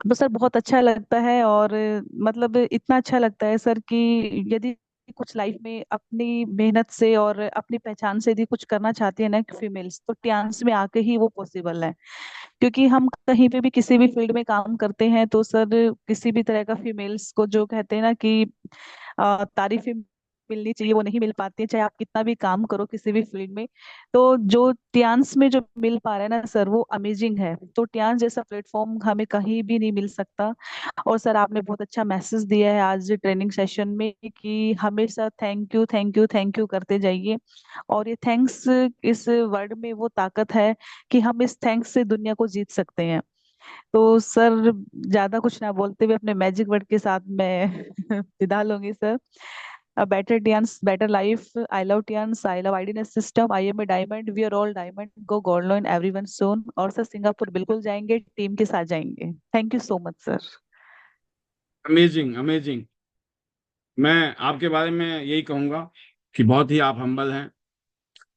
तो सर बहुत अच्छा लगता है, और मतलब इतना अच्छा लगता है सर कि यदि कुछ लाइफ में अपनी मेहनत से और अपनी पहचान से यदि कुछ करना चाहती है ना फीमेल्स, तो ट्रांस में आके ही वो पॉसिबल है। क्योंकि हम कहीं पे भी किसी भी फील्ड में काम करते हैं तो सर किसी भी तरह का फीमेल्स को जो कहते हैं ना कि तारीफें मिलनी चाहिए वो नहीं मिल पाती है, चाहे आप कितना भी काम करो किसी भी फील्ड में। तो जो ट्रांस में जो मिल पा रहा है ना सर, वो अमेजिंग है। तो ट्रांस जैसा प्लेटफॉर्म हमें कहीं भी नहीं मिल सकता। और सर आपने बहुत अच्छा मैसेज दिया है आज ट्रेनिंग सेशन में कि हमेशा thank you thank you thank you करते जाइए। और ये थैंक्स, इस वर्ड में वो ताकत है कि हम इस थैंक्स से दुनिया को जीत सकते हैं। तो सर ज्यादा कुछ ना बोलते हुए अपने मैजिक वर्ड के साथ मैं विदा लूंगी sir. A better Tians, better life. I love Tians. I love IDNS system. I am a diamond. We are all diamond. Go gold loan everyone soon. और सर सिंगापुर बिल्कुल जाएंगे, टीम के साथ जाएंगे। Thank you so much sir. Amazing amazing. मैं आपके बारे में यही कहूंगा कि बहुत ही आप हम्बल हैं।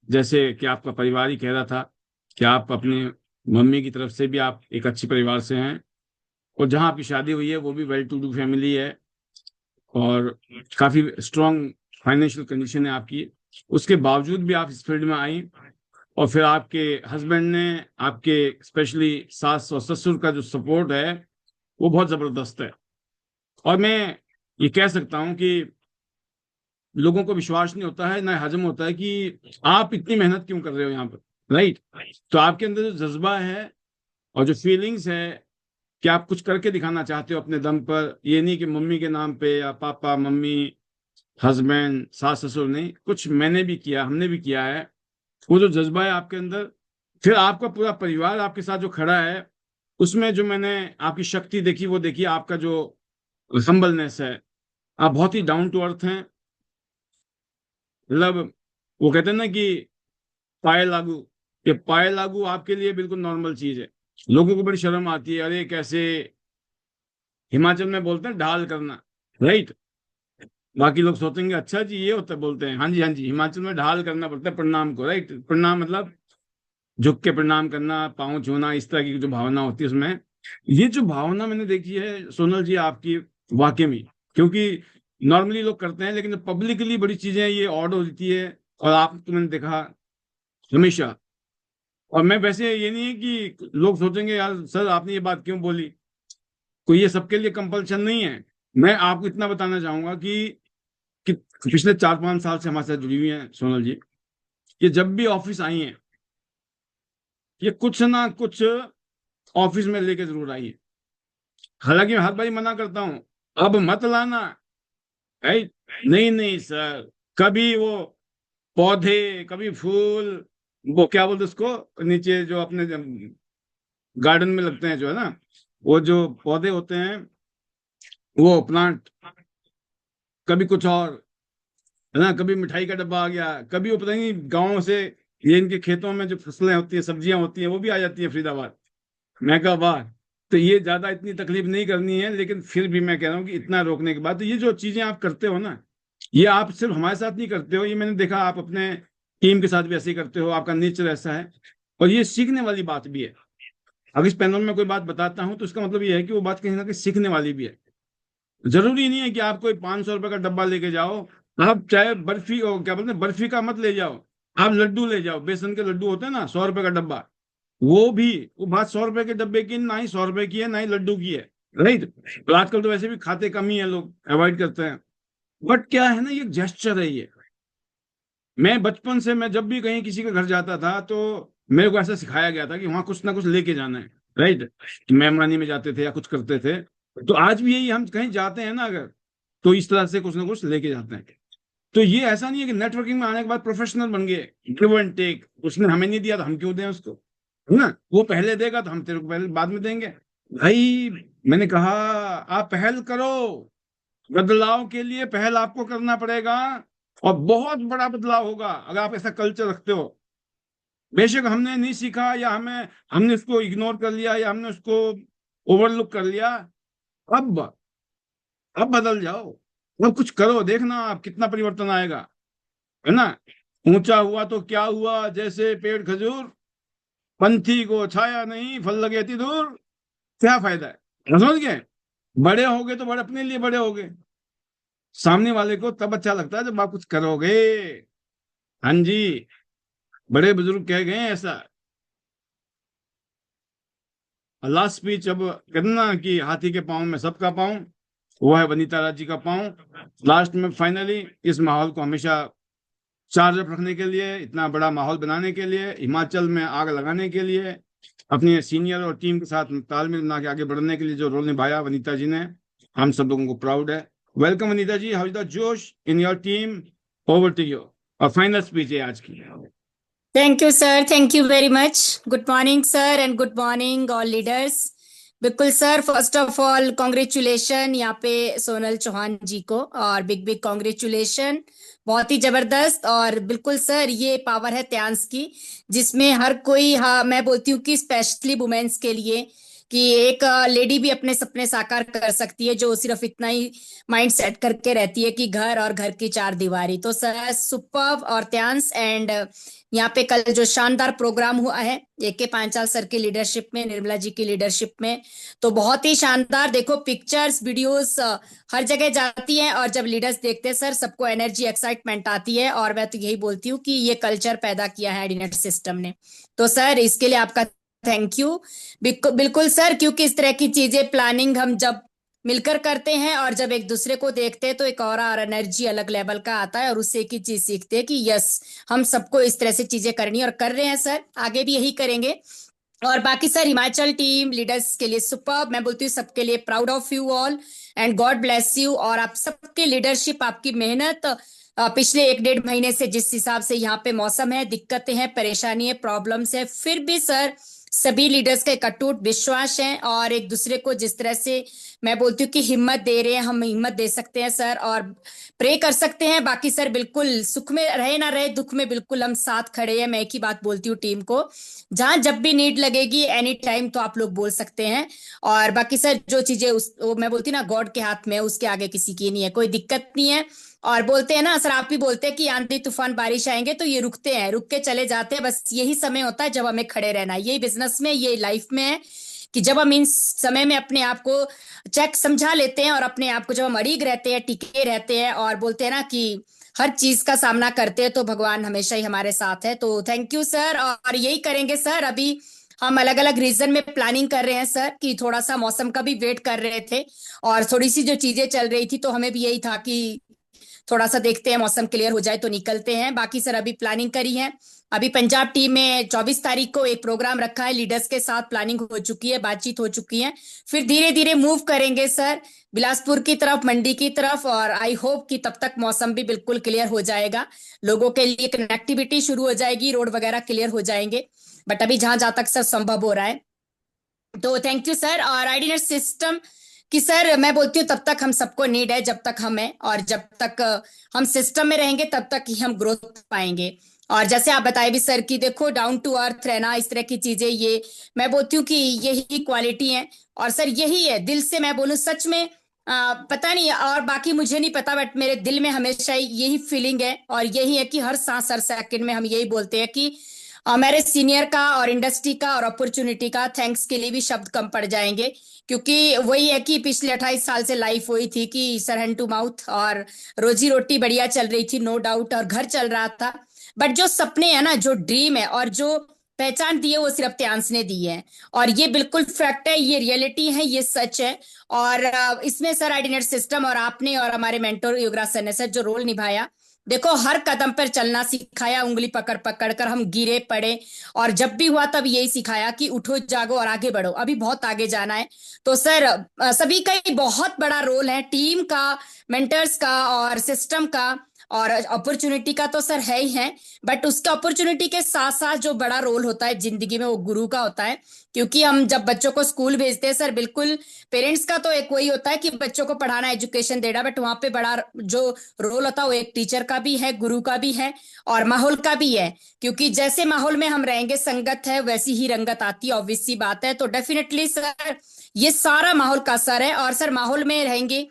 जैसे कि आपका परिवार ही कह रहा था कि आप अपने मम्मी की तरफ से भी आप एक अच्छे परिवार से हैं, और जहाँ आपकी शादी हुई है वो भी वेल टू डू फैमिली है, और काफी स्ट्रांग फाइनेंशियल कंडीशन है आपकी। उसके बावजूद भी आप इस फील्ड में आई, और फिर आपके हस्बैंड ने, आपके स्पेशली सास और ससुर का जो सपोर्ट है वो बहुत जबरदस्त है। और मैं ये कह सकता हूँ कि लोगों को विश्वास नहीं होता है, ना हजम होता है कि आप इतनी मेहनत क्यों कर रहे हो यहाँ पर, राइट। तो आपके अंदर जो जज्बा है और जो फीलिंग्स है कि आप कुछ करके दिखाना चाहते हो अपने दम पर, ये नहीं कि मम्मी के नाम पे या पापा मम्मी हस्बैंड सास ससुर नहीं, कुछ मैंने भी किया, हमने भी किया है। वो जो जज्बा है आपके अंदर, फिर आपका पूरा परिवार आपके साथ जो खड़ा है, उसमें जो मैंने आपकी शक्ति देखी वो देखी, आपका जो हम्बलनेस है। आप बहुत ही डाउन टू अर्थ हैं। मतलब वो कहते हैं ना कि पाए लागू, ये पाए लागू आपके लिए बिल्कुल नॉर्मल चीज है। लोगों को बड़ी शर्म आती है, अरे कैसे हिमाचल में बोलते हैं ढाल करना, राइट। बाकी लोग सोचेंगे अच्छा जी ये होता है, बोलते हैं हाँ जी हाँ जी, हिमाचल में ढाल करना पड़ता है प्रणाम को, राइट। प्रणाम मतलब झुक के प्रणाम करना, पाँव छूना, इस तरह की जो भावना होती है उसमें। ये जो भावना मैंने देखी है सोनल जी आपकी, वाकई में, क्योंकि नॉर्मली लोग करते हैं लेकिन पब्लिकली बड़ी चीजें ये ऑड होती है, और आप तो मैंने देखा हमेशा। और मैं वैसे, ये नहीं है कि लोग सोचेंगे यार सर आपने ये बात क्यों बोली, कोई ये सबके लिए कंपल्शन नहीं है। मैं आपको इतना बताना चाहूंगा कि पिछले 4-5 साल से हमारे साथ जुड़ी हुई हैं सोनल जी, ये जब भी ऑफिस आई हैं ये कुछ ना कुछ ऑफिस में लेके जरूर आई है। हालांकि मैं हर बारी मना करता हूँ अब मत लाना, है नहीं नहीं सर, कभी वो पौधे, कभी फूल, वो क्या बोलते उसको नीचे जो अपने गार्डन में लगते हैं जो है ना, वो जो पौधे होते हैं वो प्लांट, कभी कुछ और, है ना, कभी मिठाई का डब्बा आ गया, कभी वो पता नहीं गाँव से ये इनके खेतों में जो फसलें होती है सब्जियां होती हैं वो भी आ जाती है फरीदाबाद। मैं कहा वाह। तो ये ज्यादा इतनी तकलीफ नहीं करनी है, लेकिन फिर भी मैं कह रहा हूँ कि इतना रोकने के बाद, तो ये जो चीजें आप करते हो ना, ये आप सिर्फ हमारे साथ नहीं करते हो, ये मैंने देखा आप अपने टीम के साथ भी ऐसे ही करते हो, आपका नेचर ऐसा है। और ये सीखने वाली बात भी है। अगर इस पैनल में कोई बात बताता हूँ तो इसका मतलब ये है कि वो बात कहीं ना कहीं सीखने वाली भी है। जरूरी नहीं है कि आप कोई 500 रुपए का डब्बा लेके जाओ, आप चाहे बर्फी, और क्या बोलते हैं, बर्फी का मत ले जाओ, आप लड्डू ले जाओ, बेसन के लड्डू होते हैं ना, 100 रुपए का डब्बा, वो भी, वो बात 100 रुपए के डब्बे की ना ही 100 रुपए की है ना ही लड्डू की है, राइट। तो आजकल तो वैसे भी खाते कम ही है, लोग अवॉइड करते हैं। बट क्या है ना, ये जेस्चर है ये। मैं बचपन से, मैं जब भी कहीं किसी के घर जाता था तो मेरे को ऐसा सिखाया गया था कि वहां कुछ ना कुछ लेके जाना है, राइट। मेहमानी में जाते थे या कुछ करते थे, तो आज भी यही, हम कहीं जाते हैं ना अगर, तो इस तरह से कुछ ना कुछ लेके जाते हैं। तो ये ऐसा नहीं है कि नेटवर्किंग में आने के बाद प्रोफेशनल बन गए, गिव एंड टेक, उसने हमें नहीं दिया तो हम क्यों दें उसको, है ना, वो पहले देगा तो हम तेरे को पहले बाद में देंगे। भाई मैंने कहा आप पहल करो, बदलाव के लिए पहल आपको करना पड़ेगा, और बहुत बड़ा बदलाव होगा अगर आप ऐसा कल्चर रखते हो। बेशक हमने नहीं सीखा, या हमने उसको इग्नोर कर लिया, या हमने उसको ओवरलुक कर लिया, अब अब बदल जाओ, अब कुछ करो, देखना आप कितना परिवर्तन आएगा, है ना। ऊंचा हुआ तो क्या हुआ, जैसे पेड़ खजूर, पंथी को छाया नहीं, फल लगे अति दूर, क्या फायदा है? समझ गए? बड़े होगे तो बड़े अपने लिए बड़े होगे, सामने वाले को तब अच्छा लगता है जब आप कुछ करोगे। हाँ जी, बड़े बुजुर्ग कह गए हैं ऐसा। लास्ट स्पीच अब करना कि हाथी के पाँव में सबका पाँव, वो है वनीता राज जी का पाँव। लास्ट में फाइनली इस माहौल को हमेशा चार्ज अप रखने के लिए, इतना बड़ा माहौल बनाने के लिए, हिमाचल में आग लगाने के लिए, अपने सीनियर और टीम के साथ तालमेल बना के आगे बढ़ने के लिए जो रोल निभाया वनीता जी ने, हम सब लोगों को प्राउड है। Welcome Vanita ji, how is the जोश in your team? Over to you. और फाइनल स्पीच है आज की। Thank you sir, thank you very much. Good morning sir and good morning all leaders. बिल्कुल sir, first of all congratulation यहाँ पे सोनल चौहान जी को, और बिग बिग कॉन्ग्रेचुलेशन, बहुत ही जबरदस्त। और बिल्कुल सर, ये पावर है त्यांस की, जिसमें हर कोई, हाँ मैं बोलती हूँ कि स्पेशली वुमेन्स के लिए, कि एक लेडी भी अपने सपने साकार कर सकती है, जो सिर्फ इतना ही माइंड सेट करके रहती है कि घर और घर की चार दीवारी। तो सर सुपर्ब और त्यांस। एंड यहाँ पे कल जो शानदार प्रोग्राम हुआ है AK पांचाल सर की लीडरशिप में, निर्मला जी की लीडरशिप में, तो बहुत ही शानदार। देखो पिक्चर्स वीडियोस हर जगह जाती हैं, और जब लीडर्स देखते हैं सर, सबको एनर्जी एक्साइटमेंट आती है। और मैं तो यही बोलती हूँ कि ये कल्चर पैदा किया है एडिनेट सिस्टम ने। तो सर इसके लिए आपका थैंक यू। बिल्कुल सर, क्योंकि इस तरह की चीजें प्लानिंग हम जब मिलकर करते हैं और जब एक दूसरे को देखते हैं, तो एक और एनर्जी अलग लेवल का आता है, और उससे एक ही चीज सीखते हैं कि यस, हम सबको इस तरह से चीजें करनी, और कर रहे हैं सर, आगे भी यही करेंगे। और बाकी सर हिमाचल टीम लीडर्स के लिए सुपर, मैं बोलती हूँ सबके लिए proud of you all and God bless you. और आप सबके लीडरशिप, आपकी मेहनत, पिछले 1-1.5 महीने से जिस हिसाब से यहाँ पे मौसम है, दिक्कतें हैं, परेशानी है, प्रॉब्लम्स है, फिर भी सर सभी लीडर्स का एक अटूट विश्वास है, और एक दूसरे को जिस तरह से मैं बोलती हूँ कि हिम्मत दे रहे हैं, हम हिम्मत दे सकते हैं सर, और प्रे कर सकते हैं। बाकी सर बिल्कुल सुख में रहे ना रहे, दुख में बिल्कुल हम साथ खड़े हैं। मैं एक ही बात बोलती हूँ टीम को, जहां जब भी नीड लगेगी एनी टाइम, तो आप लोग बोल सकते हैं। और बाकी सर जो चीजें वो मैं बोलती हूँ ना, गॉड के हाथ में है, उसके आगे किसी की नहीं है, कोई दिक्कत नहीं है। और बोलते हैं ना सर, आप भी बोलते हैं कि आंधी तूफान बारिश आएंगे तो ये रुकते हैं, रुक के चले जाते हैं, बस यही समय होता है जब हमें खड़े रहना है। यही बिजनेस में, ये लाइफ में है कि जब हम इन समय में अपने आप को चेक समझा लेते हैं, और अपने आप को जब हम अड़िग रहते हैं, टिके रहते हैं, और बोलते हैं ना कि हर चीज का सामना करते हैं, तो भगवान हमेशा ही हमारे साथ है। तो थैंक यू सर, और यही करेंगे सर। अभी हम अलग अलग रीजन में प्लानिंग कर रहे हैं सर, कि थोड़ा सा मौसम का भी वेट कर रहे थे, और थोड़ी सी जो चीजें चल रही थी, तो हमें भी यही था कि थोड़ा सा देखते हैं मौसम क्लियर हो जाए तो निकलते हैं। बाकी सर अभी प्लानिंग करी है, अभी पंजाब टीम में 24 तारीख को एक प्रोग्राम रखा है, लीडर्स के साथ प्लानिंग हो चुकी है, बातचीत हो चुकी है। फिर धीरे धीरे मूव करेंगे सर बिलासपुर की तरफ, मंडी की तरफ, और आई होप कि तब तक मौसम भी बिल्कुल क्लियर हो जाएगा, लोगों के लिए कनेक्टिविटी शुरू हो जाएगी, रोड वगैरह क्लियर हो जाएंगे। बट अभी जहां जहां तक सर संभव हो रहा है, तो थैंक यू सर। और आईडीनेट सिस्टम कि सर मैं बोलती हूँ, तब तक हम सबको नीड है जब तक हम हैं, और जब तक हम सिस्टम में रहेंगे तब तक ही हम ग्रोथ पाएंगे। और जैसे आप बताए भी सर कि देखो डाउन टू अर्थ रहना, इस तरह की चीजें, ये मैं बोलती हूँ कि यही क्वालिटी है। और सर यही है, दिल से मैं बोलूँ सच में, पता नहीं और बाकी मुझे नहीं पता, बट मेरे दिल में हमेशा यही फीलिंग है, और यही है कि हर सांस हर सेकंड में हम यही बोलते हैं कि मेरे सीनियर का और इंडस्ट्री का और अपॉर्चुनिटी का थैंक्स के लिए भी शब्द कम पड़ जाएंगे, क्योंकि वही है कि पिछले 28 साल से लाइफ हुई थी कि सर हैंड टू माउथ, और रोजी रोटी बढ़िया चल रही थी, नो डाउट, और घर चल रहा था। बट जो सपने हैं ना, जो ड्रीम है, और जो पहचान दी है, वो सिर्फ त्यांस ने दी है, और ये बिल्कुल फैक्ट है, ये रियलिटी है, ये सच है। और इसमें सर आईडीनेट सिस्टम और आपने और हमारे मेंटर योगराज सर ने सर जो रोल निभाया, देखो हर कदम पर चलना सिखाया, उंगली पकड़ पकड़ कर हम गिरे पड़े, और जब भी हुआ तब यही सिखाया कि उठो जागो और आगे बढ़ो, अभी बहुत आगे जाना है। तो सर सभी का ही बहुत बड़ा रोल है, टीम का, मेंटर्स का, और सिस्टम का, और अपॉर्चुनिटी का तो सर है ही है। बट उसके अपॉर्चुनिटी के साथ साथ जो बड़ा रोल होता है जिंदगी में, वो गुरु का होता है। क्योंकि हम जब बच्चों को स्कूल भेजते हैं सर, बिल्कुल पेरेंट्स का तो एक वही होता है कि बच्चों को पढ़ाना, एजुकेशन देना, बट वहां पे बड़ा जो रोल होता है वो एक टीचर का भी है, गुरु का भी है, और माहौल का भी है। क्योंकि जैसे माहौल में हम रहेंगे, संगत है, वैसी ही रंगत आती है, ऑब्वियस सी बात है। तो डेफिनेटली सर ये सारा माहौल का असर है, और सर माहौल में रहेंगे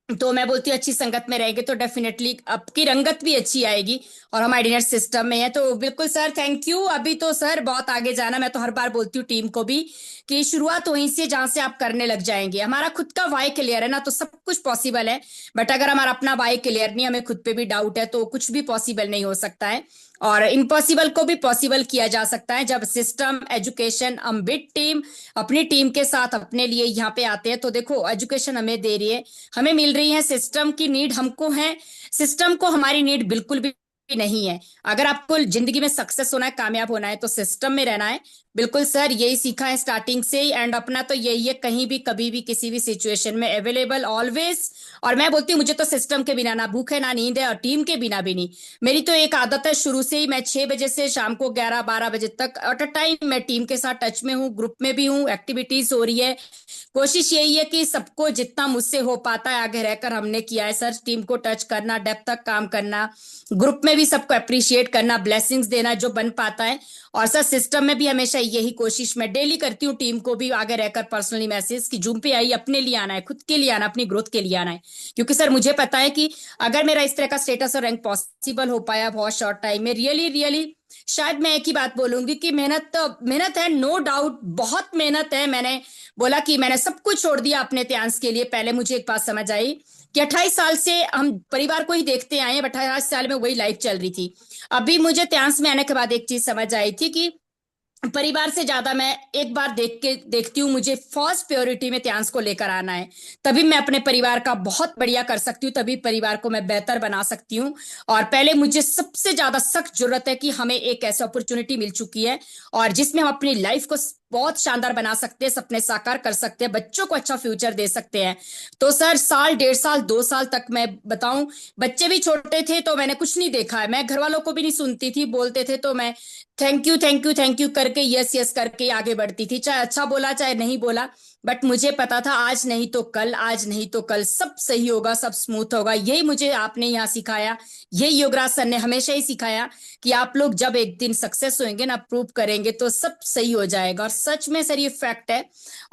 तो मैं बोलती हूँ अच्छी संगत में रहेंगे तो डेफिनेटली आपकी रंगत भी अच्छी आएगी, और हम आइडिनेट सिस्टम में है तो बिल्कुल सर थैंक यू। अभी तो सर बहुत आगे जाना, मैं तो हर बार बोलती हूँ टीम को भी कि शुरुआत वहीं से जहां से आप करने लग जाएंगे। हमारा खुद का वाई क्लियर है ना तो सब कुछ पॉसिबल है, बट अगर हमारा अपना वाई क्लियर नहीं, हमें खुद पे भी डाउट है, तो कुछ भी पॉसिबल नहीं हो सकता है। और इम्पॉसिबल को भी पॉसिबल किया जा सकता है जब सिस्टम, एजुकेशन, अम्बिट टीम अपनी टीम के साथ अपने लिए यहाँ पे आते हैं। तो देखो एजुकेशन हमें दे रही है, हमें मिल रही है, सिस्टम की नीड हमको है, सिस्टम को हमारी नीड बिल्कुल भी नहीं है। अगर आपको जिंदगी में सक्सेस होना है, कामयाब होना है, तो सिस्टम में रहना है। बिल्कुल सर, यही सीखा है स्टार्टिंग से ही, एंड अपना तो यही है, कहीं भी कभी भी किसी भी सिचुएशन में अवेलेबल ऑलवेज। और मैं बोलती हूँ मुझे तो सिस्टम के बिना ना भूख है ना नींद है, और टीम के बिना भी नहीं। मेरी तो एक आदत है शुरू से ही, मैं 6 बजे से शाम को 11-12 बजे तक एट अ टाइम मैं टीम के साथ टच में हूँ, ग्रुप में भी हूँ, एक्टिविटीज हो रही है। कोशिश यही है कि सबको जितना मुझसे हो पाता है आगे रहकर हमने किया है सर, टीम को टच करना, डेप्थ तक काम करना, ग्रुप में भी सबको अप्रिशिएट करना, ब्लेसिंग्स देना जो बन पाता है। और सर सिस्टम में भी हमेशा यही कोशिश मैं डेली करती हूँ, टीम को भी आगे रहकर पर्सनली मैसेज कि जूम पे आई, अपने लिए आना है, खुद के लिए आना, अपनी ग्रोथ के लिए आना है। क्योंकि सर मुझे पता है कि अगर मेरा इस तरह का स्टेटस और रैंक पॉसिबल हो पाया बहुत शॉर्ट टाइम में, रियली रियली शायद मैं एक ही बात बोलूंगी कि मेहनत तो मेहनत है, नो डाउट बहुत मेहनत है। मैंने बोला कि मैंने सब कुछ छोड़ दिया अपने त्यांस के लिए। पहले मुझे एक बात समझ आई कि 28 साल से हम परिवार को ही देखते आए हैं, 28 साल में वही लाइफ चल रही थी। अभी मुझे त्यांस में आने के बाद एक चीज समझ आई थी कि परिवार से ज्यादा मैं एक बार देखती हूँ, मुझे फर्स्ट प्रायोरिटी में त्यांस को लेकर आना है, तभी मैं अपने परिवार का बहुत बढ़िया कर सकती हूँ, तभी परिवार को मैं बेहतर बना सकती हूँ। और पहले मुझे सबसे ज्यादा सख्त जरूरत है कि हमें एक ऐसी अपॉर्चुनिटी मिल चुकी है और जिसमें हम अपनी लाइफ को बहुत शानदार बना सकते हैं, सपने साकार कर सकते हैं, बच्चों को अच्छा फ्यूचर दे सकते हैं। तो सर साल, 1.5 साल, 2 साल तक मैं बताऊं, बच्चे भी छोटे थे तो मैंने कुछ नहीं देखा है, मैं घर वालों को भी नहीं सुनती थी, बोलते थे तो मैं thank you thank you thank you करके, यस यस करके आगे बढ़ती थी, चाहे अच्छा बोला चाहे नहीं बोला। बट मुझे पता था आज नहीं तो कल, आज नहीं तो कल सब सही होगा, सब स्मूथ होगा। यही मुझे आपने यहाँ सिखाया, यही योगराज सर ने हमेशा ही सिखाया कि आप लोग जब एक दिन सक्सेस होंगे ना, प्रूव करेंगे तो सब सही हो जाएगा। और सच में सर ये फैक्ट है।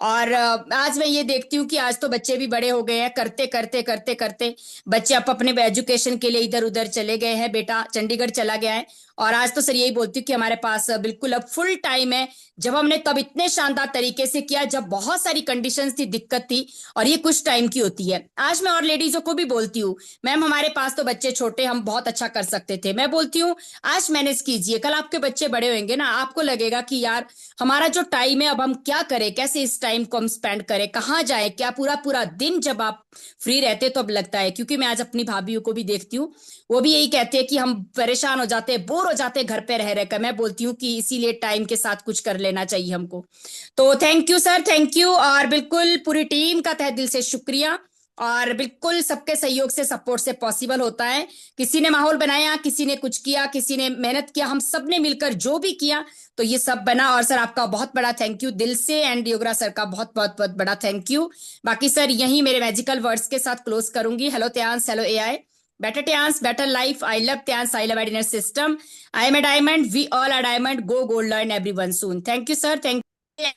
और आज मैं ये देखती हूँ कि आज तो बच्चे भी बड़े हो गए हैं, करते करते करते करते बच्चे अब अपने एजुकेशन के लिए इधर उधर चले गए हैं, बेटा चंडीगढ़ चला गया है। और आज तो सर यही बोलती हूँ कि हमारे पास बिल्कुल अब फुल टाइम है। जब हमने तब इतने शानदार तरीके से किया जब बहुत सारी कंडीशंस थी, दिक्कत थी, और ये कुछ टाइम की होती है। आज मैं और लेडीजों को भी बोलती हूँ, मैम हमारे पास तो बच्चे छोटे, हम बहुत अच्छा कर सकते थे, मैं बोलती हूँ आज मैनेज कीजिए, कल आपके बच्चे बड़े होंगे ना, आपको लगेगा कि यार हमारा जो टाइम है अब हम क्या करें, कैसे इस टाइम को हम स्पेंड करें, कहाँ जाए, क्या पूरा पूरा दिन जब आप फ्री रहते तो अब लगता है। क्योंकि मैं आज अपनी भाभीयों को भी देखती हूँ, वो भी यही कहते हैं कि हम परेशान हो जाते हैं, बोर हो जाते हैं घर पे रह रहकर। मैं बोलती हूँ कि इसीलिए टाइम के साथ कुछ कर लेना चाहिए हमको। तो thank you sir, thank you. और बिल्कुल पूरी टीम का तहे दिल से शुक्रिया, और बिल्कुल सबके सहयोग से, सपोर्ट से पॉसिबल होता है। किसी ने माहौल बनाया, किसी ने कुछ किया, किसी ने मेहनत किया, हम सब ने मिलकर जो भी किया तो ये सब बना। और सर आपका बहुत बड़ा थैंक यू दिल से, एंड योगराज सर का बहुत बहुत बहुत बड़ा थैंक यू। बाकी सर यही मेरे मैजिकल वर्ड्स के साथ क्लोज करूंगी। Hello Tiens, hello AI, better Tyans, better life. I love Tyans, I love Adiner system. I am a diamond, we all are diamond. Go gold, learn everyone soon. Thank you sir, thank you.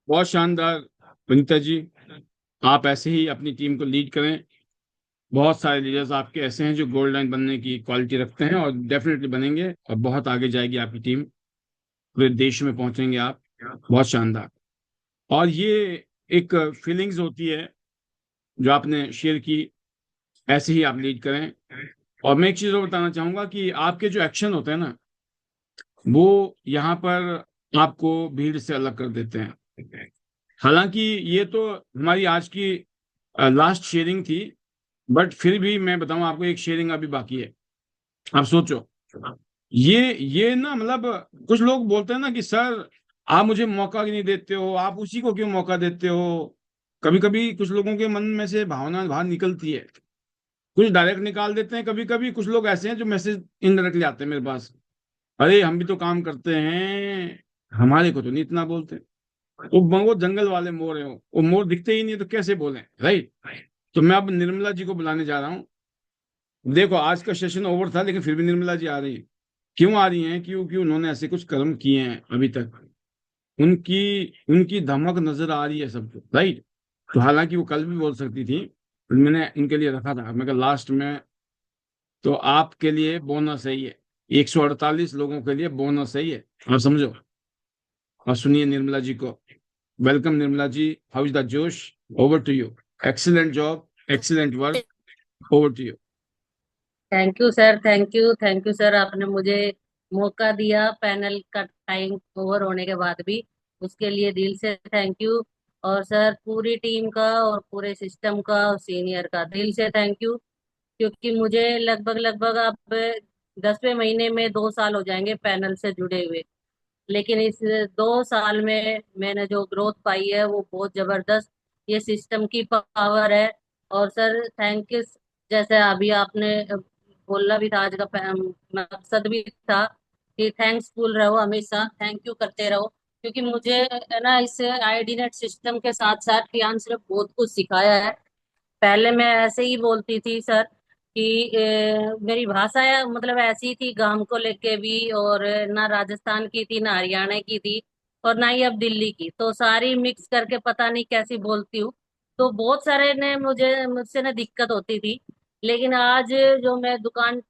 बहुत शानदार वनिता जी, आप ऐसे ही अपनी team को lead करें। बहुत सारे leaders आपके ऐसे हैं जो गोल्ड लाइन बनने की क्वालिटी रखते हैं और डेफिनेटली बनेंगे, और बहुत आगे जाएगी आपकी टीम, पूरे देश में पहुंचेंगे आप। बहुत शानदार। और ये एक फीलिंग्स होती है जो आपने शेयर की, ऐसे ही आप लीड करें। और मैं एक चीज और बताना चाहूंगा कि आपके जो एक्शन होते हैं ना, वो यहाँ पर आपको भीड़ से अलग कर देते हैं। हालांकि ये तो हमारी आज की लास्ट शेयरिंग थी, बट फिर भी मैं बताऊं आपको, एक शेयरिंग अभी बाकी है। आप सोचो, ये ना, मतलब कुछ लोग बोलते हैं ना कि सर आप मुझे मौका नहीं देते हो, आप उसी को क्यों मौका देते हो। कभी कभी कुछ लोगों के मन में से भावना बाहर निकलती है, कुछ डायरेक्ट निकाल देते हैं, कभी कभी कुछ लोग ऐसे हैं जो मैसेज इनडायरेक्टली आते हैं मेरे पास, अरे हम भी तो काम करते हैं, हमारे को तो नहीं इतना बोलते। वो जंगल वाले मोर है, वो मोर दिखते ही नहीं तो कैसे बोले, राइट। तो मैं अब निर्मला जी को बुलाने जा रहा हूँ। देखो आज का सेशन ओवर था, लेकिन फिर भी निर्मला जी आ रही है। क्यों आ रही हैं? क्योंकि उन्होंने ऐसे कुछ कर्म किए हैं अभी तक, उनकी उनकी धमक नजर आ रही है सबको, राइट। तो हालांकि वो कल भी बोल सकती थी, मैंने इनके लिए रखा था। मैं लास्ट में तो आपके लिए बोनस है ये, 148 लोगों के लिए बोनस है ये, आप समझो। और सुनिए निर्मला जी को। Welcome Nirmala ji, how is the जोश? Over to you. Excellent job, excellent work, over to you. Thank you sir, आपने मुझे मौका दिया पैनल का टाइम ओवर होने के बाद भी, उसके लिए दिल से थैंक यू। और सर पूरी टीम का और पूरे सिस्टम का और सीनियर का दिल से थैंक यू, क्योंकि मुझे लगभग लगभग अब 10वें महीने में 2 साल हो जाएंगे पैनल से जुड़े हुए। लेकिन इस 2 साल में मैंने जो ग्रोथ पाई है वो बहुत जबरदस्त, ये सिस्टम की पावर है। और सर थैंक यू, जैसे अभी आपने बोला भी था, आज का मकसद भी था कि थैंक्सफुल रहो, हमेशा थैंक यू करते रहो, क्योंकि मुझे है ना इस आईडी नेट सिस्टम के साथ साथ प्रियांश ने बहुत कुछ सिखाया है। पहले मैं ऐसे ही बोलती थी सर कि मेरी भाषा मतलब ऐसी थी, गांव को लेके भी, और ना राजस्थान की थी ना हरियाणा की थी और ना ही अब दिल्ली की, तो सारी मिक्स करके पता नहीं कैसी बोलती हूँ। तो बहुत सारे ने मुझसे ना दिक्कत होती थी। लेकिन आज जो मैं दुकान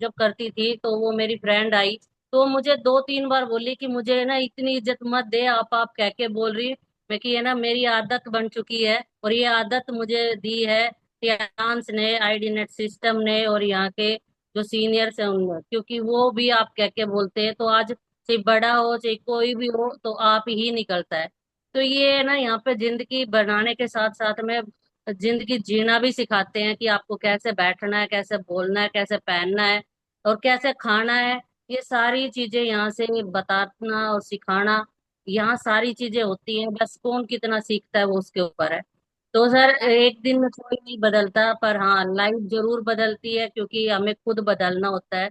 जब करती थी तो वो मेरी फ्रेंड आई, तो वो मुझे 2-3 बार बोली कि मुझे ना इतनी इज्जत मत दे, आप कह के बोल रही है। मैं कि ये ना मेरी आदत बन चुकी है, और ये आदत मुझे दी है फ्रांस ने, आईडी नेट सिस्टम ने, और यहाँ के जो सीनियर्स हैं उनने, क्योंकि वो भी आप कह के बोलते हैं, तो आज चाहे बड़ा हो चाहे कोई भी हो तो आप ही निकलता है। तो ये ना यहाँ पे जिंदगी बनाने के साथ साथ में जिंदगी जीना भी सिखाते हैं कि आपको कैसे बैठना है, कैसे बोलना है, कैसे पहनना है, और कैसे खाना है। ये सारी चीजें यहाँ से बताना और सिखाना, यहाँ सारी चीजें होती हैं, बस कौन कितना सीखता है वो उसके ऊपर है। तो सर एक दिन में कोई नहीं बदलता, पर हाँ लाइफ जरूर बदलती है, क्योंकि हमें खुद बदलना होता है।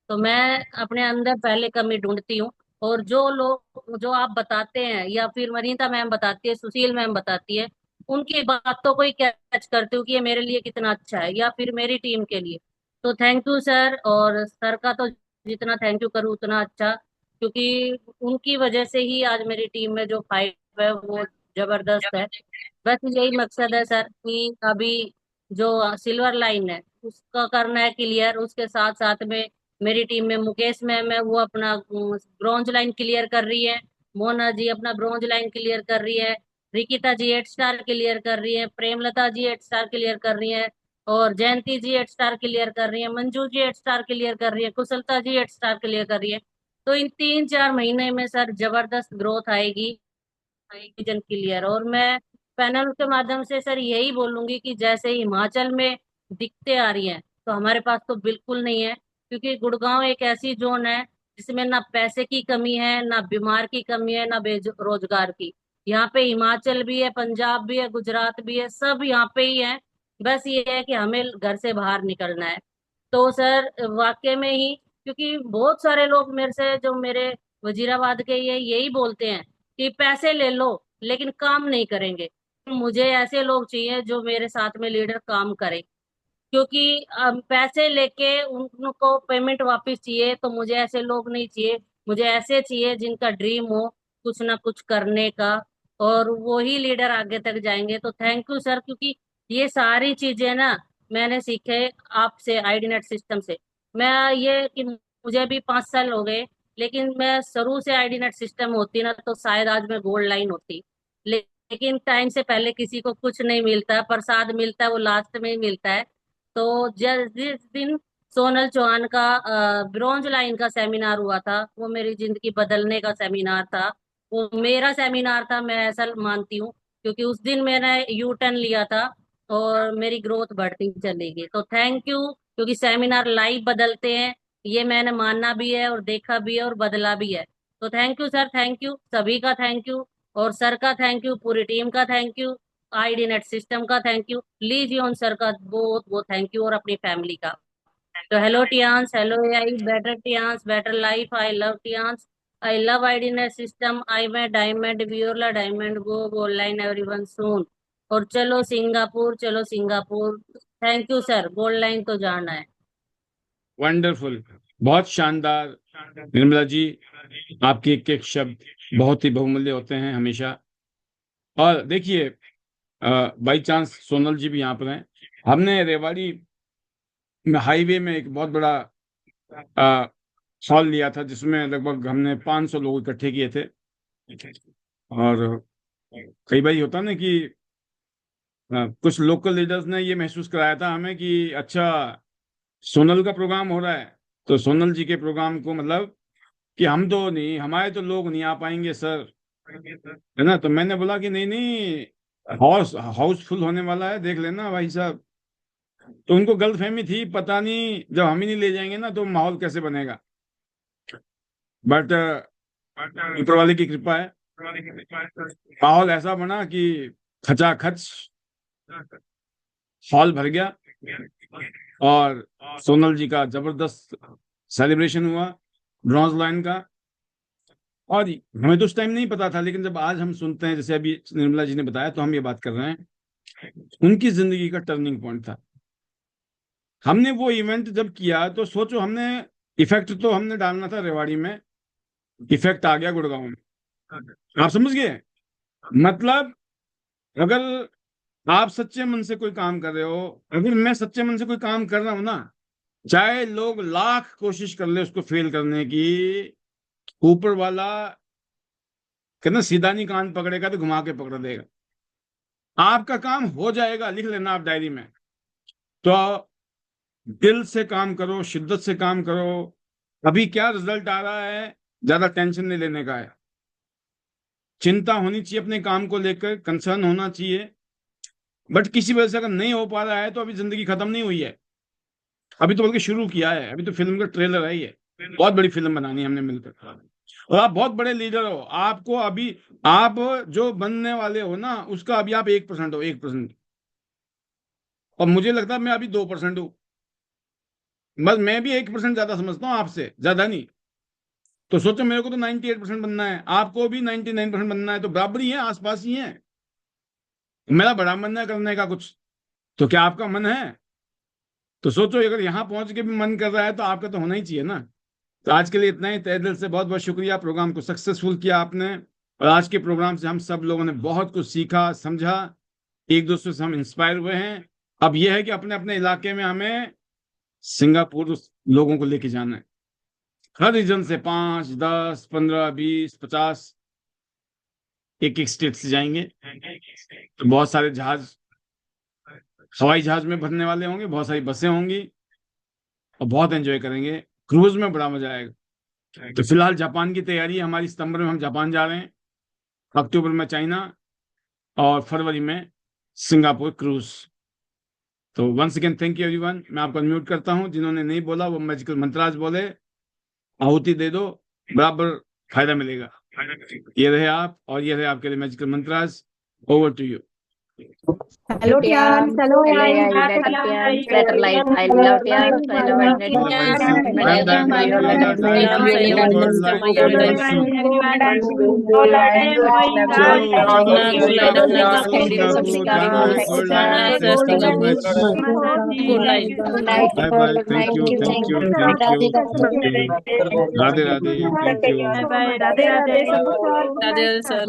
तो मैं अपने अंदर पहले कमी ढूंढती हूँ, और जो लोग जो आप बताते हैं या फिर वनीता मैम बताती है, सुशील मैम बताती है, उनकी बातों को ही कैच करती हूँ कि ये मेरे लिए कितना अच्छा है या फिर मेरी टीम के लिए। तो थैंक यू सर, और सर का तो जितना थैंक यू करूँ उतना अच्छा, क्योंकि उनकी वजह से ही आज मेरी टीम में जो फाइट है वो जबरदस्त है। बस यही मकसद है सर कि अभी जो सिल्वर लाइन है उसका करना है क्लियर, उसके साथ साथ में मेरी टीम में मुकेश मैम है, वो अपना ब्रॉन्ज लाइन क्लियर कर रही है, मोना जी अपना ब्रॉन्ज लाइन क्लियर कर रही है, रिकिता जी 8 स्टार क्लियर कर रही है, प्रेमलता जी 8 स्टार क्लियर कर रही है, और जयंती जी 8 स्टार क्लियर कर रही है, मंजू जी 8 स्टार क्लियर कर रही है, कुशलता जी 8 स्टार क्लियर कर रही है। तो इन 3-4 महीने में सर जबरदस्त ग्रोथ आएगी, विजन क्लियर। और मैं पैनल के माध्यम से सर यही बोलूंगी कि जैसे हिमाचल में दिक्कतें आ रही हैं, तो हमारे पास तो बिल्कुल नहीं है, क्योंकि गुड़गांव एक ऐसी जोन है जिसमें ना पैसे की कमी है, ना बीमार की कमी है, ना बेरोजगार की। यहाँ पे हिमाचल भी है, पंजाब भी है, गुजरात भी है, सब यहाँ पे ही है। बस ये है कि हमें घर से बाहर निकलना है। तो सर वाकई में ही, क्योंकि बहुत सारे लोग मेरे से, जो मेरे वजीराबाद के, ये यही बोलते हैं कि पैसे ले लो लेकिन काम नहीं करेंगे। मुझे ऐसे लोग चाहिए जो मेरे साथ में लीडर काम करे, क्योंकि पैसे लेके उनको पेमेंट वापस चाहिए, तो मुझे ऐसे लोग नहीं चाहिए। मुझे ऐसे चाहिए जिनका ड्रीम हो कुछ ना कुछ करने का, और वो ही लीडर आगे तक जाएंगे। तो थैंक यू सर, क्योंकि ये सारी चीजें ना मैंने सीखे आपसे, आईडी नेट सिस्टम से। मैं ये कि मुझे भी 5 साल हो गए, लेकिन मैं शुरू से आईडी नेट सिस्टम होती ना तो शायद आज मैं गोल्ड लाइन होती। लेकिन टाइम से पहले किसी को कुछ नहीं मिलता, प्रसाद मिलता है वो लास्ट में ही मिलता है। तो जिस दिन सोनल चौहान का ब्रॉन्ज लाइन का सेमिनार हुआ था, वो मेरी जिंदगी बदलने का सेमिनार था, वो मेरा सेमिनार था, मैं ऐसा मानती हूँ, क्योंकि उस दिन मैंने यू टर्न लिया था और मेरी ग्रोथ बढ़ती चली गई। तो थैंक यू, क्योंकि सेमिनार लाइव बदलते हैं, ये मैंने माना भी है और देखा भी है और बदला भी है। तो thank you sir, thank you सभी का, थैंक यू, और सर का थैंक यू, पूरी टीम का thank you, ID net system का थैंक यू, लीजिए उन सर का बहुत बहुत थैंक यू, और अपनी फैमिली का। तो hello Tiens, hello AI, better Tiens, better life, I love Tiens, I love ID net system, I मैं डायमंड व्यूरला diamond go gold line everyone soon. और चलो सिंगापुर, चलो Singapore. Thank you sir, gold line तो जाना है। Wonderful, बहुत शानदार निर्मला जी, आपके एक एक शब्द बहुत ही बहुमूल्य होते हैं हमेशा। और देखिए, बाई चांस सोनल जी भी यहाँ पर हैं। हमने रेवाड़ी में हाईवे में एक बहुत बड़ा हॉल लिया था जिसमें लगभग हमने 500 लोग इकट्ठे किए थे। और कई बार होता ना कि कुछ लोकल लीडर्स ने ये महसूस कराया था हमें कि अच्छा सोनल का प्रोग्राम हो रहा है तो सोनल जी के प्रोग्राम को मतलब कि हम तो नहीं, हमारे तो लोग नहीं आ पाएंगे सर, है ना। तो मैंने बोला कि नहीं नहीं, हाउसफुल होने वाला है, देख लेना भाई साहब। तो उनको गलतफहमी थी, पता नहीं जब हम ही नहीं ले जाएंगे ना तो माहौल कैसे बनेगा। बट ऊपर वाले की कृपा है, माहौल ऐसा बना कि खचाखच हॉल भर गया और सोनल जी का जबरदस्त सेलिब्रेशन हुआ ब्रॉन्ज लाइन का। और हमें तो उस टाइम नहीं पता था, लेकिन जब आज हम सुनते हैं, जैसे अभी निर्मला जी ने बताया, तो हम ये बात कर रहे हैं उनकी जिंदगी का टर्निंग पॉइंट था। हमने वो इवेंट जब किया तो सोचो, हमने इफेक्ट तो हमने डालना था रेवाड़ी में, इफेक्ट आ गया गुड़गांव में। आप समझ गए? मतलब अगर आप सच्चे मन से कोई काम कर रहे हो, अगर मैं सच्चे मन से कोई काम कर रहा हूं ना, चाहे लोग लाख कोशिश कर ले उसको फेल करने की, ऊपर वाला कहना सीधा नहीं कान पकड़ेगा तो घुमा के पकड़ देगा। आपका काम हो जाएगा, लिख लेना आप डायरी में। तो दिल से काम करो, शिद्दत से काम करो। अभी क्या रिजल्ट आ रहा है, ज्यादा टेंशन नहीं लेने का है। चिंता होनी चाहिए अपने काम को लेकर, कंसर्न होना चाहिए। बट किसी वजह से अगर नहीं हो पा रहा है तो अभी जिंदगी खत्म नहीं हुई है, अभी तो बल्कि शुरू किया है। अभी तो फिल्म का ट्रेलर है, ये बहुत बड़ी फिल्म बनानी है हमने मिलकर। और आप बहुत बड़े लीडर हो, आपको अभी आप जो बनने वाले हो ना उसका अभी आप 1% हो, 1%। और मुझे लगता है मैं अभी 2% हूँ, बस मैं भी 1% ज्यादा समझता हूँ आपसे, ज्यादा नहीं। तो सोचो, मेरे को तो 98% बनना है, आपको भी 99% बनना है, तो बराबर ही है, आसपास ही है। मेरा बड़ा मन है करने का कुछ, तो क्या आपका मन है? तो सोचो, अगर यहाँ पहुंच के भी मन कर रहा है तो आपका तो होना ही चाहिए ना। तो आज के लिए इतना ही। तहे दिल से बहुत बहुत शुक्रिया, प्रोग्राम को सक्सेसफुल किया आपने। और आज के प्रोग्राम से हम सब लोगों ने बहुत कुछ सीखा, समझा, एक दूसरे से हम इंस्पायर हुए हैं। अब यह है कि अपने अपने इलाके में हमें सिंगापुर लोगों को लेके जाना है। हर रीजन से 5, 10, 15, 20, 50 एक एक स्टेट से जाएंगे। तो बहुत सारे जहाज, हवाई जहाज में भरने वाले होंगे, बहुत सारी बसें होंगी और बहुत एंजॉय करेंगे। क्रूज में बड़ा मजा आएगा। तो फिलहाल जापान की तैयारी हमारी, सितंबर में हम जापान जा रहे हैं, अक्टूबर में चाइना और फरवरी में सिंगापुर क्रूज। तो once again thank you everyone. मैं आपको अनम्यूट करता हूं, जिन्होंने नहीं बोला वो मैजिकल मंत्राज बोले, आहुति दे दो, बराबर फायदा मिलेगा। ये रहे आप, और ये रहे आपके लिए magical mantras. Over to you. Hello, Tian. Hello, Tian. Better life. I love Tian. I love Radhe Radhe, thank you. Radhe Radhe sir.